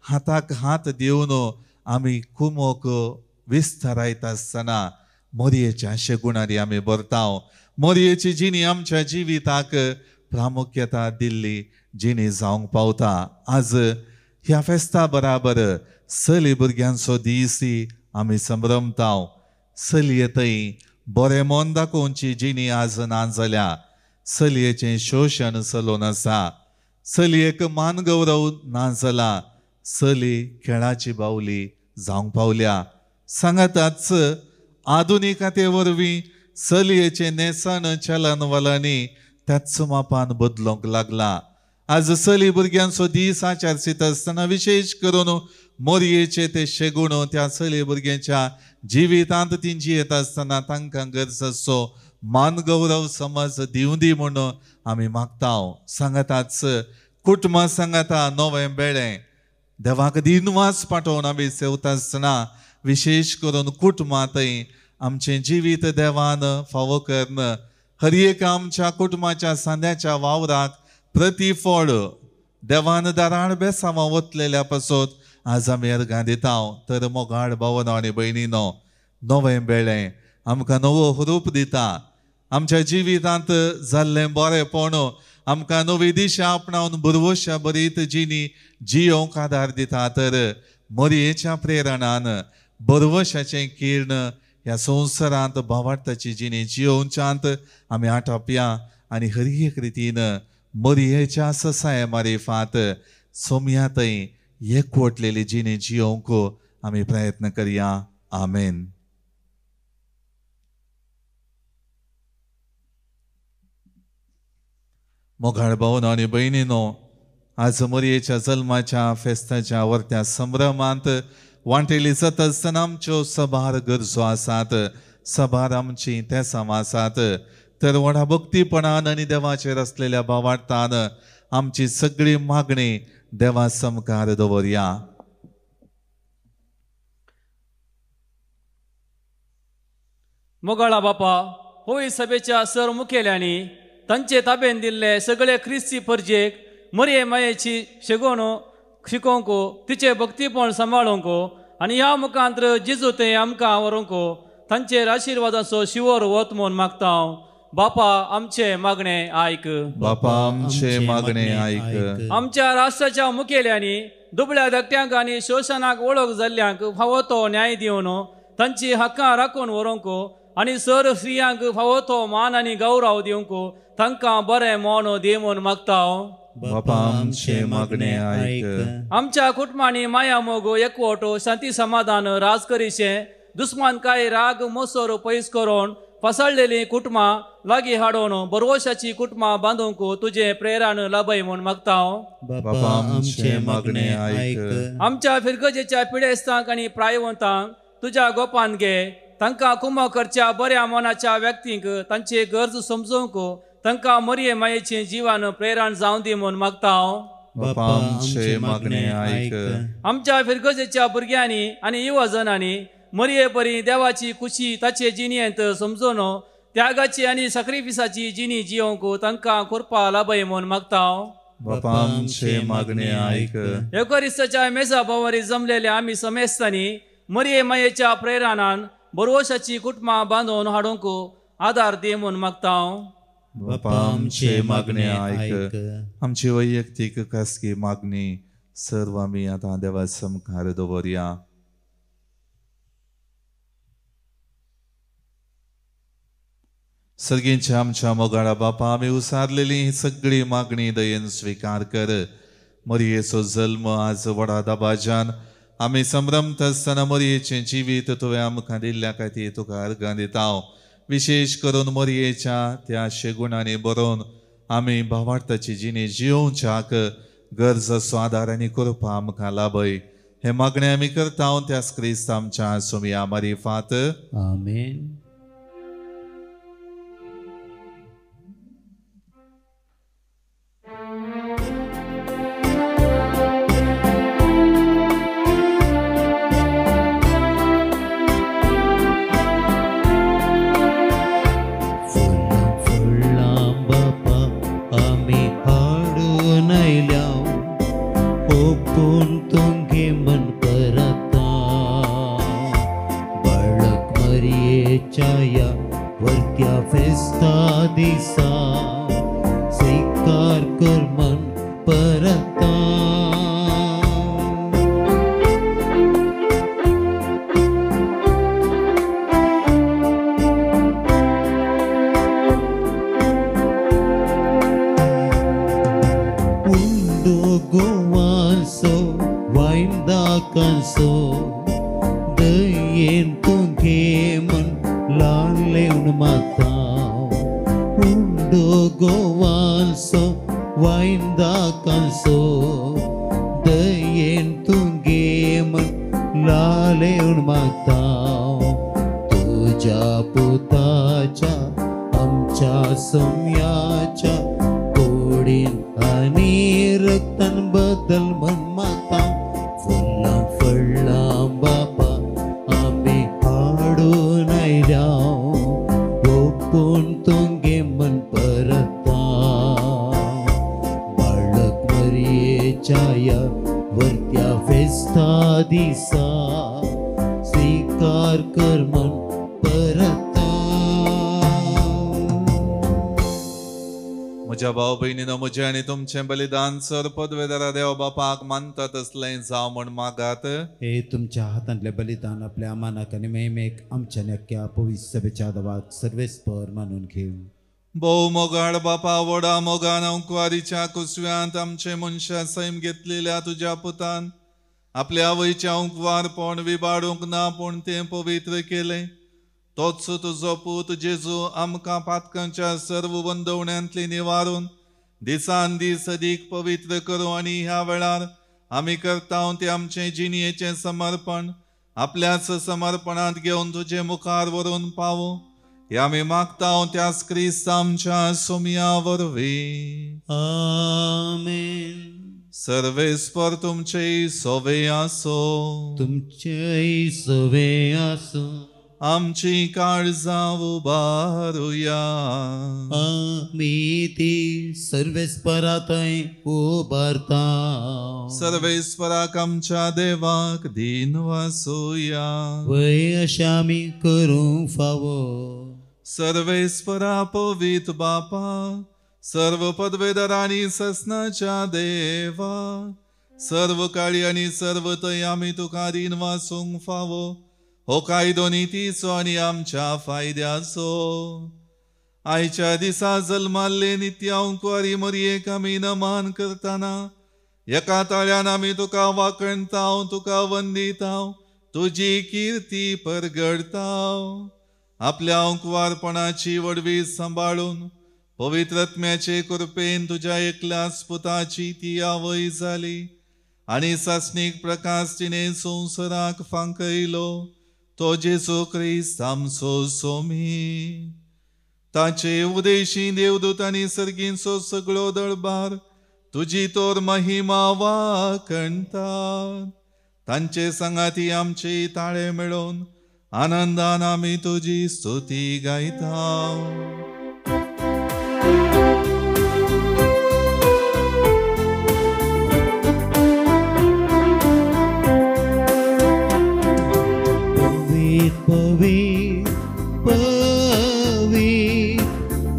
हाताक हात दिवन आमी कुमोक विस्तारायता आसतना मोरयेच्या शेगुणारी आमी भरताव. मोरयेची जिणी आमच्या जिविताक प्रामुख्यता दिल्ली जिणी जावंक पावता. आज ह्या फेस्ता बराबर चली भुरग्यांचो दिसी आमी संभ्रमताव. चलये बरें मन दाखोवची जिणी आज ना जाल्या चलयेचें शोशण चलोवन आसा. चलयेक मान गौरव ना जाला, चली खेळाची बावली जावंक पावल्या. सांगाताच आधुनिकते वरवीं चलयेचें नेसन चलन वलनी त्याच मापान बदलोंक लागला. आज चली भुरग्यांचो दीस आचारसीत आसतना विशेश करून मोरयेचे ते शेगूण त्या चली भुरग्यांच्या जिवितांत ती जियेत आसतना तांकां गरजेचो मान गौरव समज दिवं दी म्हणून आमी मागताव. सांगाताच कुटुंबा सांगाता नवें बेळें देवाक दिनवास पाठोवन आमी सेवता आसतना विशेष करून कुटुंबांतय आमचें जिवीत देवान फावो करन हर एक आमच्या कुटुंबाच्या सांद्याच्या वावराक प्रतिफळ देवान दाराण बेसांवां वतलेल्या पासत आज आमी अर्गां दिताव. तर मोगाळ भावन आनी भयणीनो, नवें बेळें आमकां नवो हुरूप दिता. आमच्या जिवितांत जाल्लें बरेंपण आमकां नवी दिशा आपणावन बुरवश्या बरीत जिणी जियोंक आदार दिता. तर मोरयेच्या प्रेरणान बरवशाचें किर्ण ह्या संवसारांत भावार्थाची जिणी जियोवच्यांत आमी आटोपया आनी हर एक रितीन मरियेच्या ससाय मारिफात सोमयातय एकवटलेली जिणी जियोवंक आमी प्रयत्न करया. आमेन. मोगाळ भावनो आनी भयणीनो, आज मरियेच्या जल्माच्या फेस्ताच्या वर्त्या संभ्रमांत वांटेली जाता आसतना आमच्यो सभार गरजो आसात, सभार आमची तेसांव आसात. तर व्हडा भक्तीपणान आनी देवाचेर आसलेल्या भावार्थान आमची सगळी मागणी देवा समकार दवरया. मोगाळा बापा, होय सभेच्या सर मुखेल्यांनी तांचे ताब्यान दिल्ले सगळे ख्रिस्ती परजेक मरिये मायेची शिकोवंक, तिचे भक्तीपण सांबाळूंक आनी ह्या मुखांतर जिजू ते आमकां व्हरूंक तांचेर आशिर्वादाचो शिवर वत म्हूण मागता. बापा, आमचे मागणे आयक. बापा, आमचे मागणे आयक. आमच्या राष्ट्राच्या मुखेल्यांनी दुबळ्या धाकट्यांक आनी शोशणाक वळख जाल्ल्यांक फावो तो न्याय दिवन तांची हक्कां राखून व्हरूंक आनी सर स्त्रियांक फावो तो मान आनी गौरव दिवंक तांकां बरें मोन दी म्हूण मागता. बापा, आमचे मागणे आयक. आमच्या कुटुंबांनी माया मोग एकवट शांती समाधान राज करीशे, दुस्मान काय राग मोसोर पयस करून पसळलेली कुटुंबां लागीं हाडून बरवशाची कुटुंबां बांदूंक तुजे प्रेरान लाभय म्हूण मागता. बापा, आमचे मागणे आयक. आमच्या फिरगजेच्या पिडेस्तांक आनी प्रायवंतांक तुज्या गोपान घे, तांकां कुंभ करच्या बऱ्या मनाच्या व्यक्तींक तांचे गरज समजूंक तांकां मरिये मायेचे जिवान प्रेरण जावं दी म्हूण मागता. बापा, आमचे मागणे आयक. आमच्या फिरगजेच्या भुरग्यांनी आनी युवजनांनी मरिये बरी देवाची खुशी ताचे जिणयेंत समजून त्यागाची आनी सॅक्रिफिसाची जिणी जियोवंक तांकां करपा लाभय म्हूण मागता. बापा, आमचे मागणे आयक. एकोरिस्ताच्या मेजा भावारी जमलेले आमी समेस्तांनी मरिये मायेच्या प्रेरणान बरवशाची कुटुंबां बांदून हाडूंक आदार दी म्हूण मागता. बापा, आमचे मागणे आयक. आमची वैयक्तीक खासगी मागणी सर्व आमी आतां देवा समकार दवरया. सर्गींच्या आमच्या मोगाळा बापा, आमी उसारलेली ही सगळी मागणी दयेन स्वीकार कर. मरियेचो जल्म आज व्हडा दबाज्यान आमी संभ्रमत आसतना मरियेचें जिवीत तुवें आमकां दिल्ल्या खातीर तुका अर्गां दिता. विशेष करून मरियेच्या त्या शेगुणांनी बरोवन आमी भावार्थाची जिणी जियोवच्याक गरजसो आदार आनी करपा आमकां लाभय. हे मागणें आमी करता त्याच क्रिस्त आमच्या सोमया मारिफात. आमेन. माझ्या भाऊ बहिणीनं म्हजे आणि तुमचे बलिदान सर पदवेदारा देव बापाक मानतात असलें जाव म्हण मागात. हे तुमच्या हातांतले बलिदान आपल्या अमानाक आनी मेहमेक आमच्या नक्क्या पवित्र सभेच्या दवाक सर्वेस्पर मानून घेऊ. भोव मोगाड बापा वडा मोगान अंकवारीच्या कुसव्यांत आमचे मनशा सैम घेतलेल्या तुझ्या पुतान आपल्या आवयच्या अंकवारपण विबाडूंक ना पूण तें पवित्र केलें. तोच तुजो पूत जेजू आमकां पातकांच्या सर्व बंदवण्यांतली निवारून दिसान दीस अदीक पवित्र करूं आनी ह्या वेळार आमी करता ते आमचे जिणयेचें समर्पण आपल्याच समर्पणांत घेवन तुजे मुखार व्हरून पावूं. हे आमी मागता त्याच क्रिस्त आमच्या सोमया वरवीं. आमेन. सर्वेस्पर तुमचे सोवे आसो. तुमचे सवे आसो. आमची काळजां उबारुया. आमी ती सर्वेस्परातय उबारता. सर्वेस्पराक आमच्या देवाक दिन वासुया. वय अशें आमी करूं फावो. सर्वेस्परा पवित्र बापा सर्व पदवेदारांनी ससनाच्या देवा सर्व काळी आनी सर्व तय आमी तुका दिन वासूंक फावो. हो कायदो नितीचो आनी आमच्या फायद्याचो. आयच्या दिसा जल्माल्ले नित्य अंकवारी मरयेक आमी नमान करतना एका ताळ्यान आमी तुका वाकणताव तुका वंदिताव तुजी कीर्ती परगडताव. आपल्या अंकवारपणाची वडवी सांबाळून पवित्रत्म्याचे कृपेन तुझ्या एकल्याच पुताची ती आवय जाली आनी सासणीक प्रकाश तिने संवसाराक फांकयलो. तो जेजू क्रिस्त आमचो सोमी. ताचे उदेशी देवदूत आनी सर्गींचो सगळो दळबार तुजी तोर महिमा वाकणतात. तांचे संगाती आमचे ताळे मेळोवन आनंदान आमी तुजी स्तुती गायता.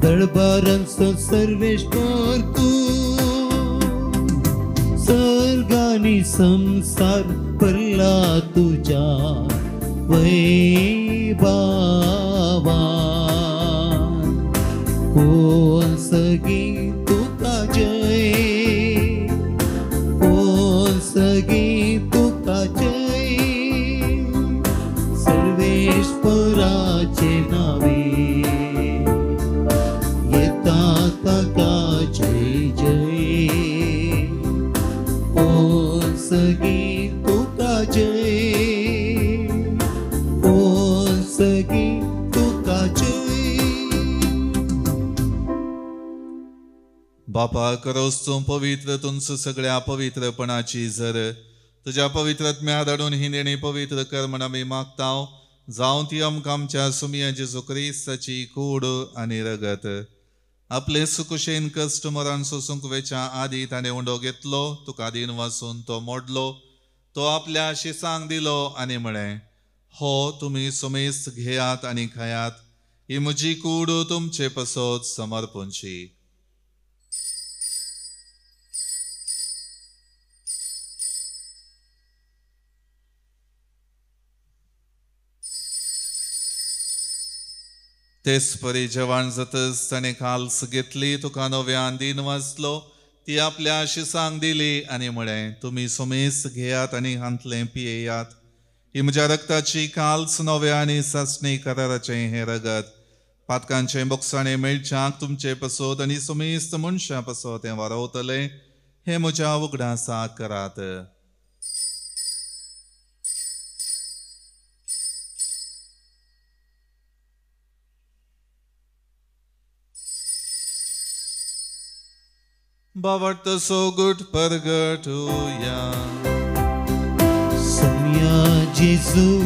दळबारांचो सर्वेश्वर तू. सर्गानी संसार भरला तुझ्या वैभवान. कोण सगी तुका जय. कोण सगी तुका जय. सर्वेश्वराचे नावे जय जय. ओम सगी तुका जय. ओम सगी तुका जय. बापा करोस तूं पवित्र तुंच सगळ्या पवित्रपणाची झर तुझ्या पवित्रत्म्या धाडून ही देणी पवित्र कर म्हण आमी मागताव. जावं ती आमकां आमच्या सुमया जेजू क्रिस्ताची कूड आनी रगत. आपले सुकुशेन कश्ट मरण सोसूंक वेच्या आदी ताणें उंडो घेतलो तुका दिन वासून तो मोडलो. तो आपल्या शिसांक दिलो आनी म्हळें हो तुमी सुमेस्त घेयात आनी खायात. ही म्हजी कूड तुमचे पसोत समर्पूंची. तेच परी जेवण जातच ताणें खाल्स घेतली तुका नव्यान दिन वाचलो. ती आपल्या शिसांक दिली आनी म्हळें तुमी सुमेस्त घेयात आनी हांतलें पियेयात. ही म्हज्या रक्ताची काल्स नव्या आनी सासणी कराराचें हें रगत. पातकांचें बोगसाणें मेळच्याक तुमचे पसोत आनी सुमेस्त मनशां पसोत हें वारवतलें. हें म्हज्या उगडासाक करात. बावट सोगुट परगटूया. सम्या जेजू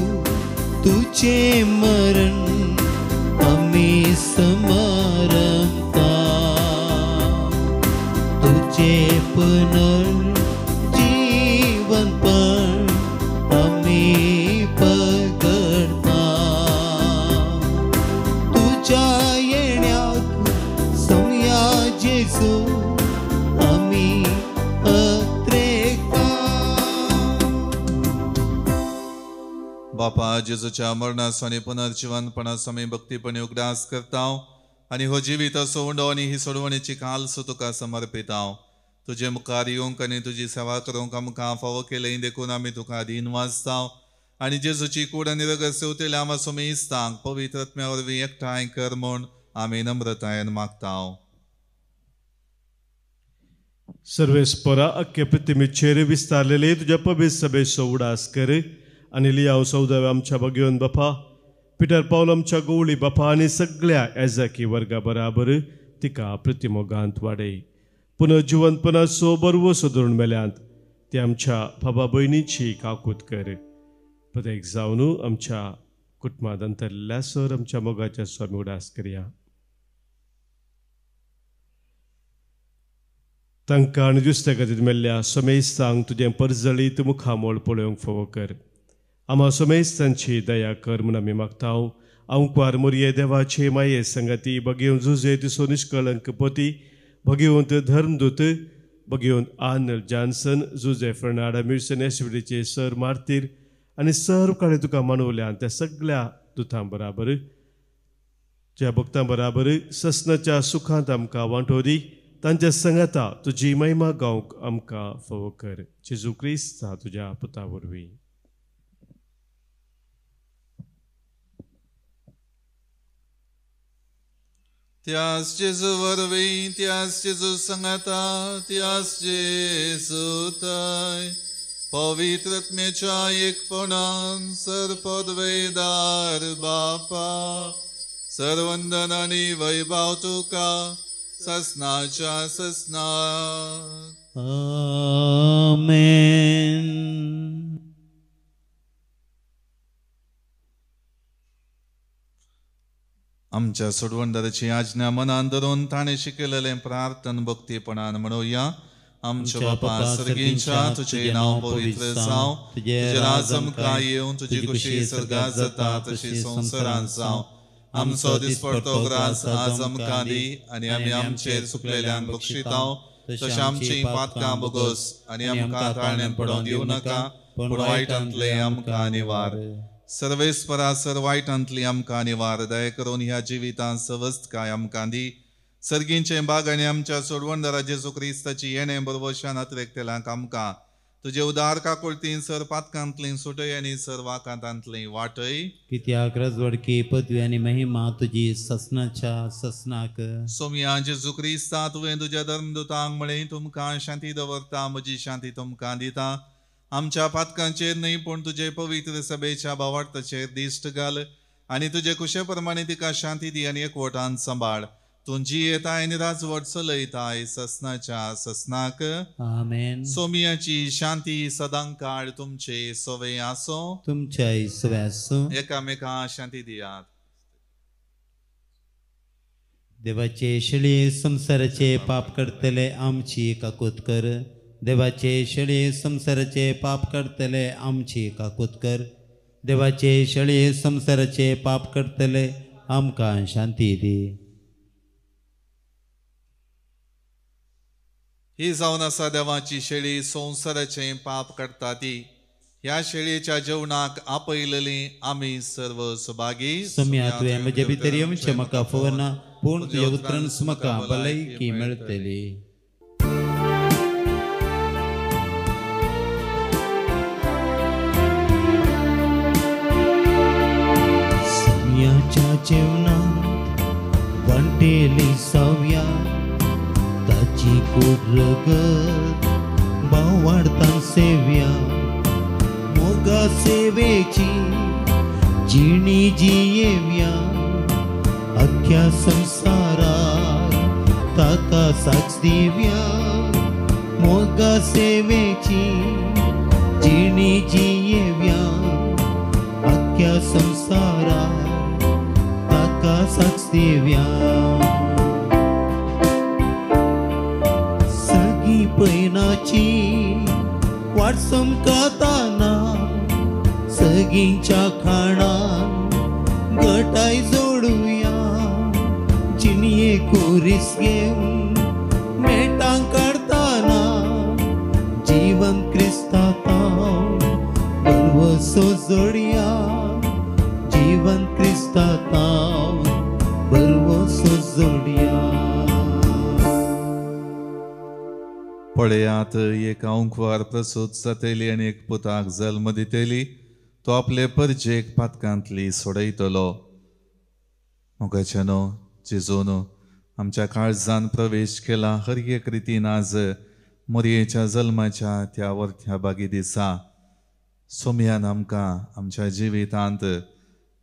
तुझे मरण आम्ही समारंभता. तुझे पुनर्जीवनपण आम्ही पगडता. तुझ्या येण्याक सम्या जेजू बापा जेजूच्या मरणाचो आनी पुनर्जिवनपणाचो आमी भक्तीपणी उगडास करता आनी हो जिवीत असो उंडो आनी ही सोडवणेची कालसो तुका समर्पिता. तुजे मुखार येवंक आनी तुजी सेवा करूंक आमकां फावो केले देखून आमी तुका अधीन वाचता आनी जेजूची कूड आनी रगत सेवतल्या आमचो मेस्तांक पवित्र आत्म्या वरवीं एकठांय कर म्हूण आमी नम्रतायेन मागता. सर्वेस्परा अख्खे पृथ्वीचेर विस्तारलेले तुझ्या पवित्र सभेचो उडास कर आनी लियाव सौदव आमच्या भगयोन बापा पिटर पावल आमच्या गवळी बापा आनी सगळ्या एजाकी वर्गा बराबर तिका प्रतिमोगांत वाडय. पुनर्जिवनपणाचो बरवो सोदून मेल्यांत ते आमच्या बाबा भयणीची काकूत कर. प्रत्येक जावन आमच्या कुटुंबांत अंतरल्या सर आमच्या मोगाच्या स्वामी उडास करया. तांकां आनी दुसऱ्या खातीर मेल्ल्या सोमेस्तांक तुजें परजळीत मुखामोळ पळोवंक फावो कर. आमा सोमेस्तांची दया कर म्हूण आमी मागता. अंकुआर मोरये देवाचे माये संगती भगयोन जुजे तिसो निश्कळंक पोती भगयोंत धर्मदूत भगयोन आर्नल्ड जॉन्सन जुजे फर्नांडा मिर्सन एसविडीचे सर मार्तीर आनी सर काळे तुका मानवल्यान त्या सगळ्या दुतां बराबर ज्या भक्तां बराबर ससनाच्या सुखांत आमकां वांटोरी तांच्या संगता तुजी महिमा गावंक आमकां फावो कर. जेजू क्रिस्ता तुज्या पुता वरवीं. त्याच जेजू वरवीं त्याच जेजू संगता त्याच जेजू ताय पवित्र आत्म्याच्या एकपणान सरपदवेदार बापा सर्वंदन आनी वैभव तुका ससनाच्या ससना. आमेन. आमच्या सोडवणदाराची आज्ञा मनान धरून ताणें शिकयलेलें प्रार्थन भक्तीपणान म्हणुया. आमच्या बापा सर्गींच्या तुझे नांव पवित्र जावं तुझे राज आमकां येवं तुजी कुशी सर्गात जाता तशी संवसारांत जावं. आमचो दिसपडटो ग्रास आज आमकां दी आनी आमी आमचेर चुकलेल्यांक बक्षितांव तशें आमची पातकां बोगोस आनी आमकां ताळण्यांत पडोवंक दिवं नाका पूण वायटांतले आमकां निवार. सर्वेस्परा सर वायटांतली आमकां निवार. दया करून ह्या जिवितांत सवस्तकाय आमकां दी. सर्गींचे बाग आनी आमच्या सोडवणदारा जेजू क्रिस्ताची येणें बरवशान अत्रेकतेल्यांक आमकां तुजे उदार काकुळतीन सर पातकांतली सुटय आनी सर वाकांतांतली वाटय. कित्याक रजवडकी पदवी आनी महिमा तुजी ससनाच्या ससनाक. सोम्या जेजू क्रिस्ता तुवें तुज्या धर्मदुतांक म्हळें तुमकां शांती दवरता म्हजी शांती तुमकां दिता. आमच्या पातकांचेर न्हय पूण तुजे पवित्र सभेच्या भावार्थाचेर दिश्ट घाल आनी तुजे कुशे प्रमाणे तिका शांती दी आनी एकवटान सांबाळ. तुजी येताय आनी राजवट चलयताय ससनाच्या ससनाक. आमेन. सोमियाची शांती सदांकाळ तुमचे सवे आसो. तुमच्याय सवे आसूं. एकामेकां शांती दियात. देवाचे शेळये संसाराचे पाप करतले आमची काकूत कर. देवाचे शेळये संसाराचे पाप करतले आमची काकूत कर. देवाचे शेळये संसाराचे पाप करतले आमकां शांती दी. ही जावन आसा देवाची शेळी संवसाराचें पाप करता ती. ह्या शेळयेच्या जेवणाक आपयलेली आमी सर्व सुभागी. सोम्या तुवें म्हजे भितर येवचें म्हाका फवना पूण तुज्या उतरान म्हाका भलायकी मेळटली. सोम्याच्या जेवणात वांटेली सावया ताची कूड रगत भावार्थान सेव्या. मोगा सेवेची जिणी जियेव्या अख्ख्या संसारात ताका साक्ष दिव्या. मोगा सेवेची जिणी जियेव्या अख्ख्या संसारात ताका साक्ष दिव्या. सगळी पैनाची वाट समकाताना सगळींच्या खाणान घटाय जोडुया. जिणये कोरीस घेवन मेटांक काडताना जीवन क्रिस्तांत बरवसो जोडया. पळयात एक अंकवार प्रसूत जातली आनी एक पुताक जल्म दितेली. तो आपले परजेक पातकांतली सोडयतलो. मोगाच्यानो जेजून आमच्या काळजान प्रवेश केला. हर एक रितीन आज मोरयेच्या जल्माच्या त्या वर्थ्या बागी दिसा सोम्यान आमकां आमच्या जिवितांत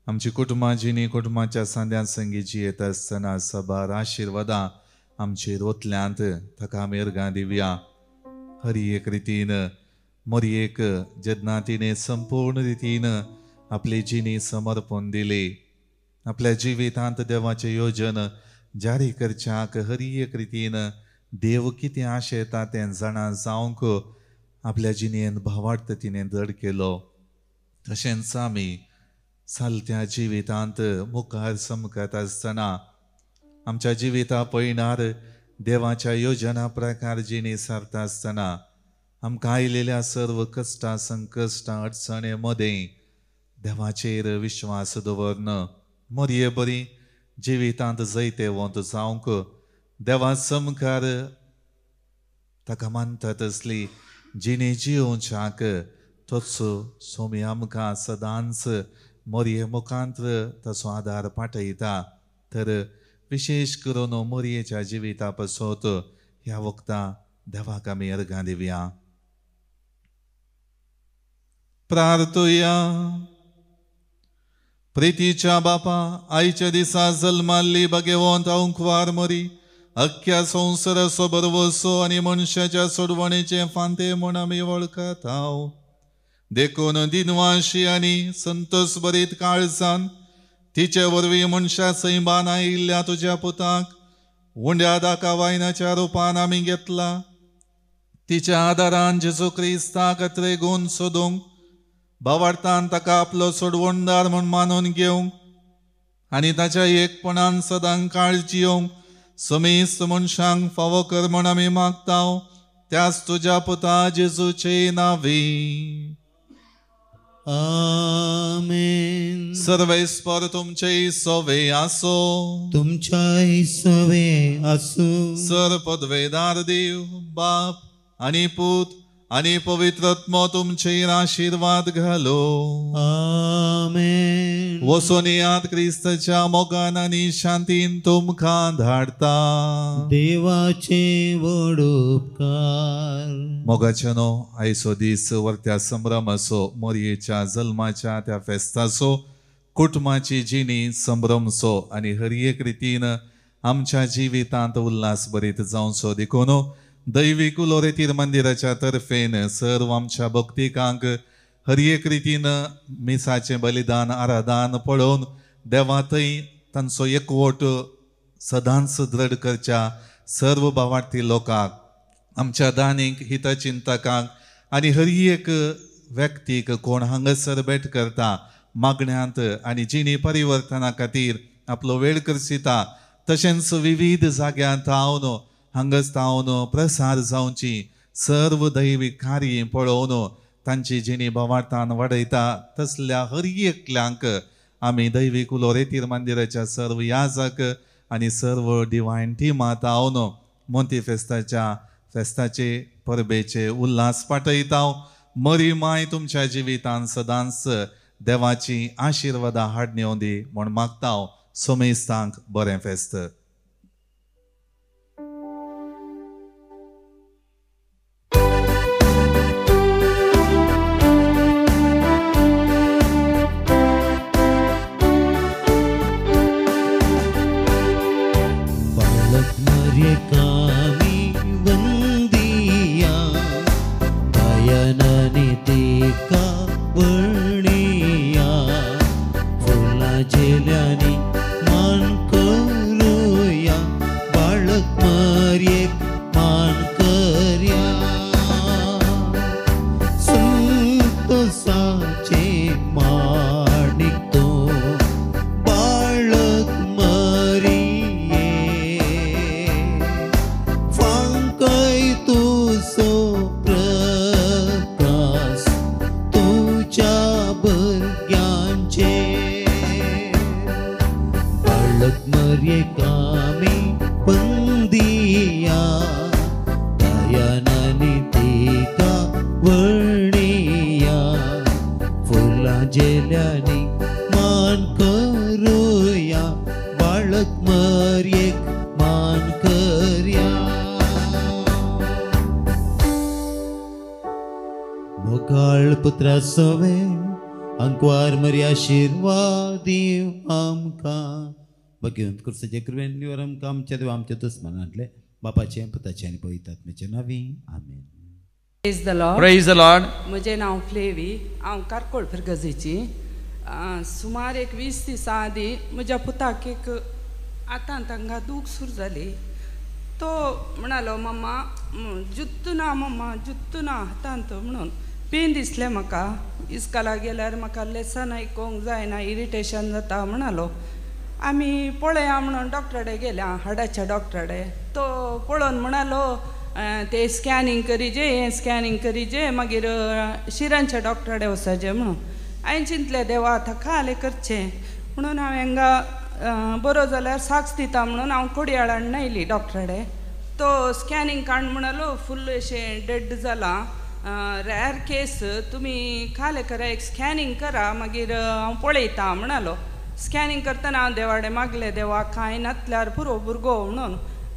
आमची कुटुंबां जिणी कुटुंबाच्या सांद्या संगी जियेत आसतना साबार आशिर्वादां आमचेर ओतल्यांत ताका आमी अर्गां दिवया. हर एक रितीन मोरयेक जेन्ना तिणें संपूर्ण रितीन आपली जिणी समर्पण दिली, आपल्या जिवितांत देवाचें योजन जारी करच्याक हर एक रितीन देव कितें आशेता तें जाणा जावंक आपल्या जिणेन भावार्थ तिणें धड केलो. तशेंच आमी सालत्या जिवितांत मुखार समकत आसतना आमच्या जिविता पळयणार देवाच्या योजना प्रकार जिणी सारता आसतना आमकां आयलेल्या सर्व कश्टां संकश्टां अडचणे मदें देवाचेर विश्वास दवरन मोरये बरी जिवितांत जैते वंत जावंक देवा समकार ताका मानता तसली जिणी जिवोवच्याक तोच सोमी आमकां सदांच मोरये मुखांतर ताचो आदार पाठयता. तर विशेष करून मोरयेच्या जिविता पासत ह्या वक्ता देवाक आमी अर्गां दिवया. प्रार्थुया. प्रितीच्या बापा, आयच्या दिसा जल्माल्ली भाग्यवंत अंकवार मोरी अख्ख्या संवसाराचो बरवसो आनी मनशाच्या सोडवणेचे फांते म्हूण आमी वळखत हांव. देखून दिनवाशी आनी संतोष भरीत काळजान तिचे वरवीं मनशा सैबान आयिल्ल्या तुज्या पुताक उंड्या दाका वायनाच्या रुपान आमी घेतला. तिच्या आदारान जेजू क्रिस्ताक अत्रेगून सोदूंक भावार्थान ताका आपलो सोडवणदार म्हूण मानून घेवंक आनी ताच्या एकपणान सदां काळजी घेवंक समेस्त मनशांक फावो कर म्हूण आमी मागतांव. त्याच तुज्या पुता जेजूचे नांवी. आमेन. सर्वेस्पर तुमचे सोवे आसो. तुमच्याय सवे आसू. सर पदवेदार देव बाप आनी पूत आनी पवित्रत्म तुमचेर आशीर्वाद घालो. आमेन. वचून येयात क्रिस्ताच्या मोगान आनी शांतीन तुमकां धाडता. देवाचे व्हड उपकार. मोगाच्यानो आयचो दीस वर्त्या संभ्रम असो मोरयेच्या जल्माच्या त्या फेस्ताचो कुटुंबाची जिणी संभ्रमसो आनी हर एक रितीन आमच्या जिवितांत उल्हास भरीत जावचो देखून दैवीक उलोरेतीर मंदिराच्या तर्फेन सर्व आमच्या भक्तिकांक हर एक रितीन मिसाचें बलिदान आराधन पळोवन देवा थंय तांचो एकवट सदांच दृढ करच्या सर्व भावार्थी लोकांक आमच्या दानीक हितचिंतकांक आनी हर एक व्यक्तीक कोण हांगासर भेट करता मागण्यांत आनी जिणी परिवर्तना खातीर आपलो वेळ करसिता तशेंच विविध जाग्यांत हांवन हांगाच तावन प्रसार जावची सर्व दैवीक कार्य पळोवन तांची जिणी भावार्थान वाडयता तसल्या हर एकल्यांक आमी दैवीक उलोरेतीर मंदिराच्या सर्व याजक आनी सर्व डिवायन टिमांत हांवन मोंती फेस्ताचे परबेचे उल्हास पाठयता. मरी माय तुमच्या जिवितांत सदांच देवाची आशीर्वादां हाडून येवं दी म्हूण मागता. सोमेस्तांक बरें फेस्त. Kaami pandiya dayana काळ पुत्रा सोवे अंकवार मरी आशीर्वाद दिव आमकां भगवंत कृष्णाचे कृपेन निवर आमकां आमच्या देवा आमच्या दुस्मनांतले बापाचे पुताचे आनी पवित्र आत्म्याचे नांवी आमेन. Praise the lord. Praise the lord. म्हजें नांव फ्लेवी. हांव कारकोळ फिरगजेची. सुमार एक 20 दिसां आदीं म्हज्या पुताक एक आतां तांकां दूख सुरू जाली. तो म्हणालो मम्मा जुत्तू ना मम्मा जुत्तू ना हातांत म्हणून पेन दिसलें म्हाका. इस्काला गेल्यार म्हाका लेसन आयकोंक जायना इरिटेशन जाता म्हणालो. आमी पळया म्हणून डॉक्टराडे गेल्या हाडाच्या डॉक्टराडे. तो पळोवन म्हणालो ते स्कॅनिंग करीजे हें स्कॅनिंग करीजे मागीर शिरांच्या डॉक्टराडे वचचे म्हणून. हांवें चिंतलें देवा आतां खाले करचें म्हणून हांवें हांगा बरो जाल्यार साक्स दिता म्हणून हांव कोडयाळान आयली डॉक्टराडे. तो स्कॅनिंग काड म्हणालो फुल्ल अशें डेड जालां रॅर केस तुमी खाले करा एक स्कॅनिंग करा मागीर हांव पळयता म्हणालो. स्कॅनिंग करतना हांव देवाडे मागलें देवा कांय नातल्यार पुरो भुरगो म्हणून.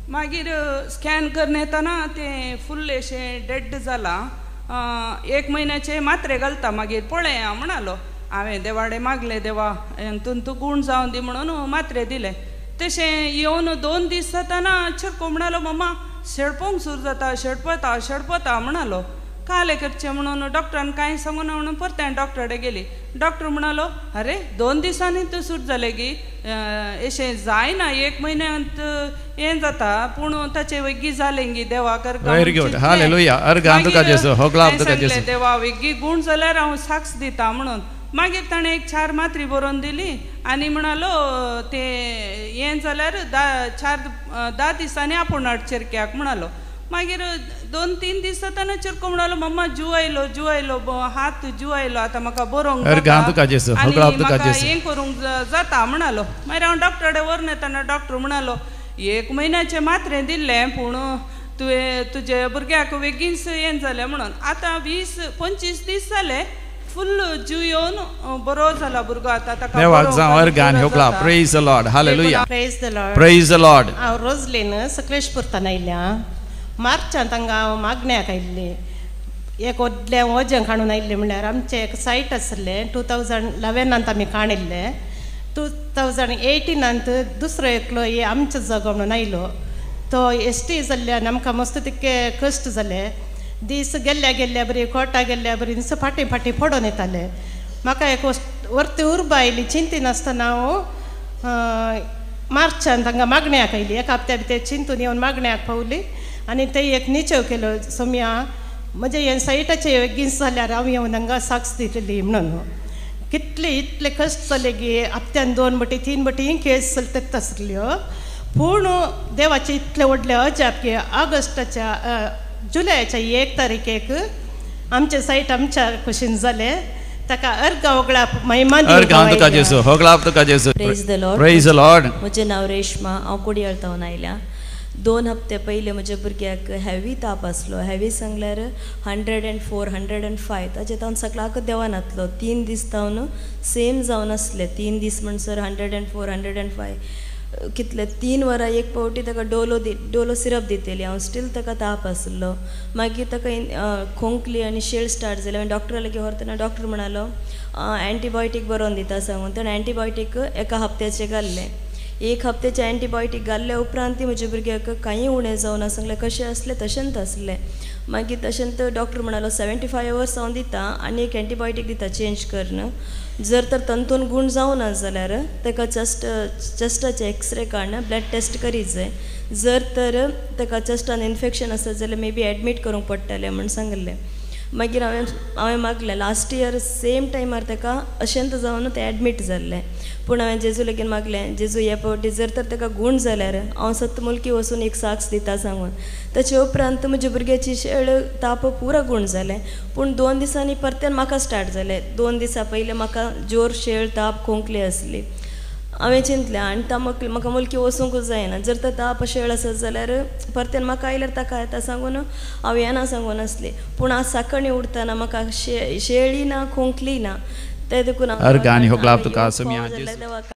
मागीर स्कॅन करून येतना तें फुल्ल अशें डेड जालां. 1 म्हयन्याचे मात्रे घालता मागीर पळया म्हणालो. हांवें देवाडे मागलें देवा हातून तूं गूण जावन दी म्हणून मात्रे दिले. तशें येवन 2 दीस जाताना चिरको म्हणालो मम्मा शेळपोंक सुरू जाता शेळपता म्हणालो. काले करचें म्हणून डॉक्टरान कांय सांगून ना म्हणून परत हांवें डॉक्टराडे गेली. डॉक्टर म्हणालो अरे 2 दिसांनी तूं सूट जालें गी अशें जायना 1 म्हयन्यांत हें जाता पूण ताचे वेगी जालें गी देवा कर देवा वेगी गूण जाल्यार हांव साक्स दिता म्हणून. मागीर ताणें एक 4 मात्री बरोवन दिली आनी म्हणालो ते हें जाल्यार 10 दिसांनी आपूण हाडचेर कित्याक म्हणालो. मागीर 2-3 दीस जाताना चिरको म्हणालो मम्मा जू आयलो हात जू आयलो आतां म्हाका बरोवंक हें करूंक जाता म्हणालो. मागीर हांव डॉक्टराडे व्हरून येताना डॉक्टर म्हणालो 1 म्हयन्याचे मात्रें दिल्लें पूण तुवें तुजे भुरग्याक बेगीनच हें जालें म्हणून. आतां 20-25 दीस जाले फुल्ल जू येवन बरो जाला भुरगो आतां ताका. Praise the Lord. Hallelujah. Praise the lord. Praise the Lord. हांव रोजलेन सकलेशपुरतान आयल्या. मार्चांत हांगा हांव मागण्याक आयिल्लें. एक व्हडलें वजें काडून आयिल्लें म्हणल्यार आमचें एक सायट आसलें 2011 आमी काडिल्लें. 2018 दुसरो एकलो आमचो जागो म्हणून आयलो. तो ST जाल्ल्यान आमकां मस्त तितके कश्ट जाले. दीस गेल्ल्या बरी कोर्टा गेल्ल्या बरी दीस फाटी फोडून येताले. म्हाका एक वर्ती उर्बा आयली चिंती नासतना हांव मार्चांत हांगा मागण्याक आयली. 1 हप्त्या भितर चिंतून येवन मागण्याक पावली आनी थंय एक निचव केलो सोम्या म्हजे हे सायटाचे बेगीन जाल्यार हांव येवन हांगा साक्स दितली म्हणून. इतले कश्ट जाले गी हप्त्यान 2 बटी 3 बटी केस चलतात आसल्यो. पूण देवाचे इतले व्हडले अजाप की ऑगस्टाच्या जुलयाच्या 1 तारीखेक आमचे सायट आमच्या कुशीन जाले. ताका अर्घ ओगळाप महिमा प्रेज द लॉर्ड. म्हजें नांव रेश्मा. हांव कोडयाळतावन आयल्या. 2 हप्ते पयले म्हज्या भुरग्याक हेवी ताप आसलो. हेवी सांगल्यार 104, 105 ताचे तावन सगळ्याक देवान आसलो. 3 दीस तावन सेम जावन आसले. 3 दीस म्हणसर 104, 105 कितले 3 वरां एक पावटी ताका डोलो सिरप दितेली. हांव स्टील ताका ताप आसलो. मागीर ताका खोंकली आनी शेळ स्टार्ट जाली. हांवें डॉक्टरा लागीं व्हरतना डॉक्टर म्हणालो एंटीबायोटीक बरोवन दिता सांगून. ताणें एंटीबायोटीक 1 हप्त्याचे घाल्ले. 1 हप्त्याचे एंटीबायोटीक घाल्ले उपरांत ती म्हज्या भुरग्याक कांय उणें जावना सांगलें. कशें आसलें तशेंच आसलें. मागीर तशेंच डॉक्टर म्हणालो 75 hours हांव दिता आनी एक एंटीबायोटीक दिता चेंज करन. जर तर तंतून गूण जावना जाल्यार ताका चस्टाचे एक्सरे काडून ब्लड टेस्ट करीत जाय. जर तर ताका चस्टान इन्फेक्शन आसत जाल्यार मे बी एडमीट करूंक पडटलें म्हण सांगलें. मागीर हांवें मागलें. लास्ट इयर सेम टायमार ताका अशेंत जावन तें एडमीट जाल्लें. पूण हांवें जेजू लागीं मागलें जेजू हे पावटी जर तर ताका गूण जाल्यार हांव सत्त मुल्की वचून एक साक्स दिता सांगून. ताचे उपरांत म्हज्या भुरग्याची शेळ ताप पुरो गूण जालें. पूण 2 दिसांनी परतें म्हाका स्टार्ट जालें. 2 दिसां पयलीं म्हाका जोर शेळ ताप खोंकली आसली. हांवें चिंतलें आनी म्हाका मुल्की वचूंकूच जायना. जर तर ताप शेळ आसत जाल्यार परतें म्हाका आयल्यार ताका येता सांगून हांव येना सांगून आसली. पूण आज सकाळीं उठतना म्हाका शेळी ना खोंकली ना ते देखून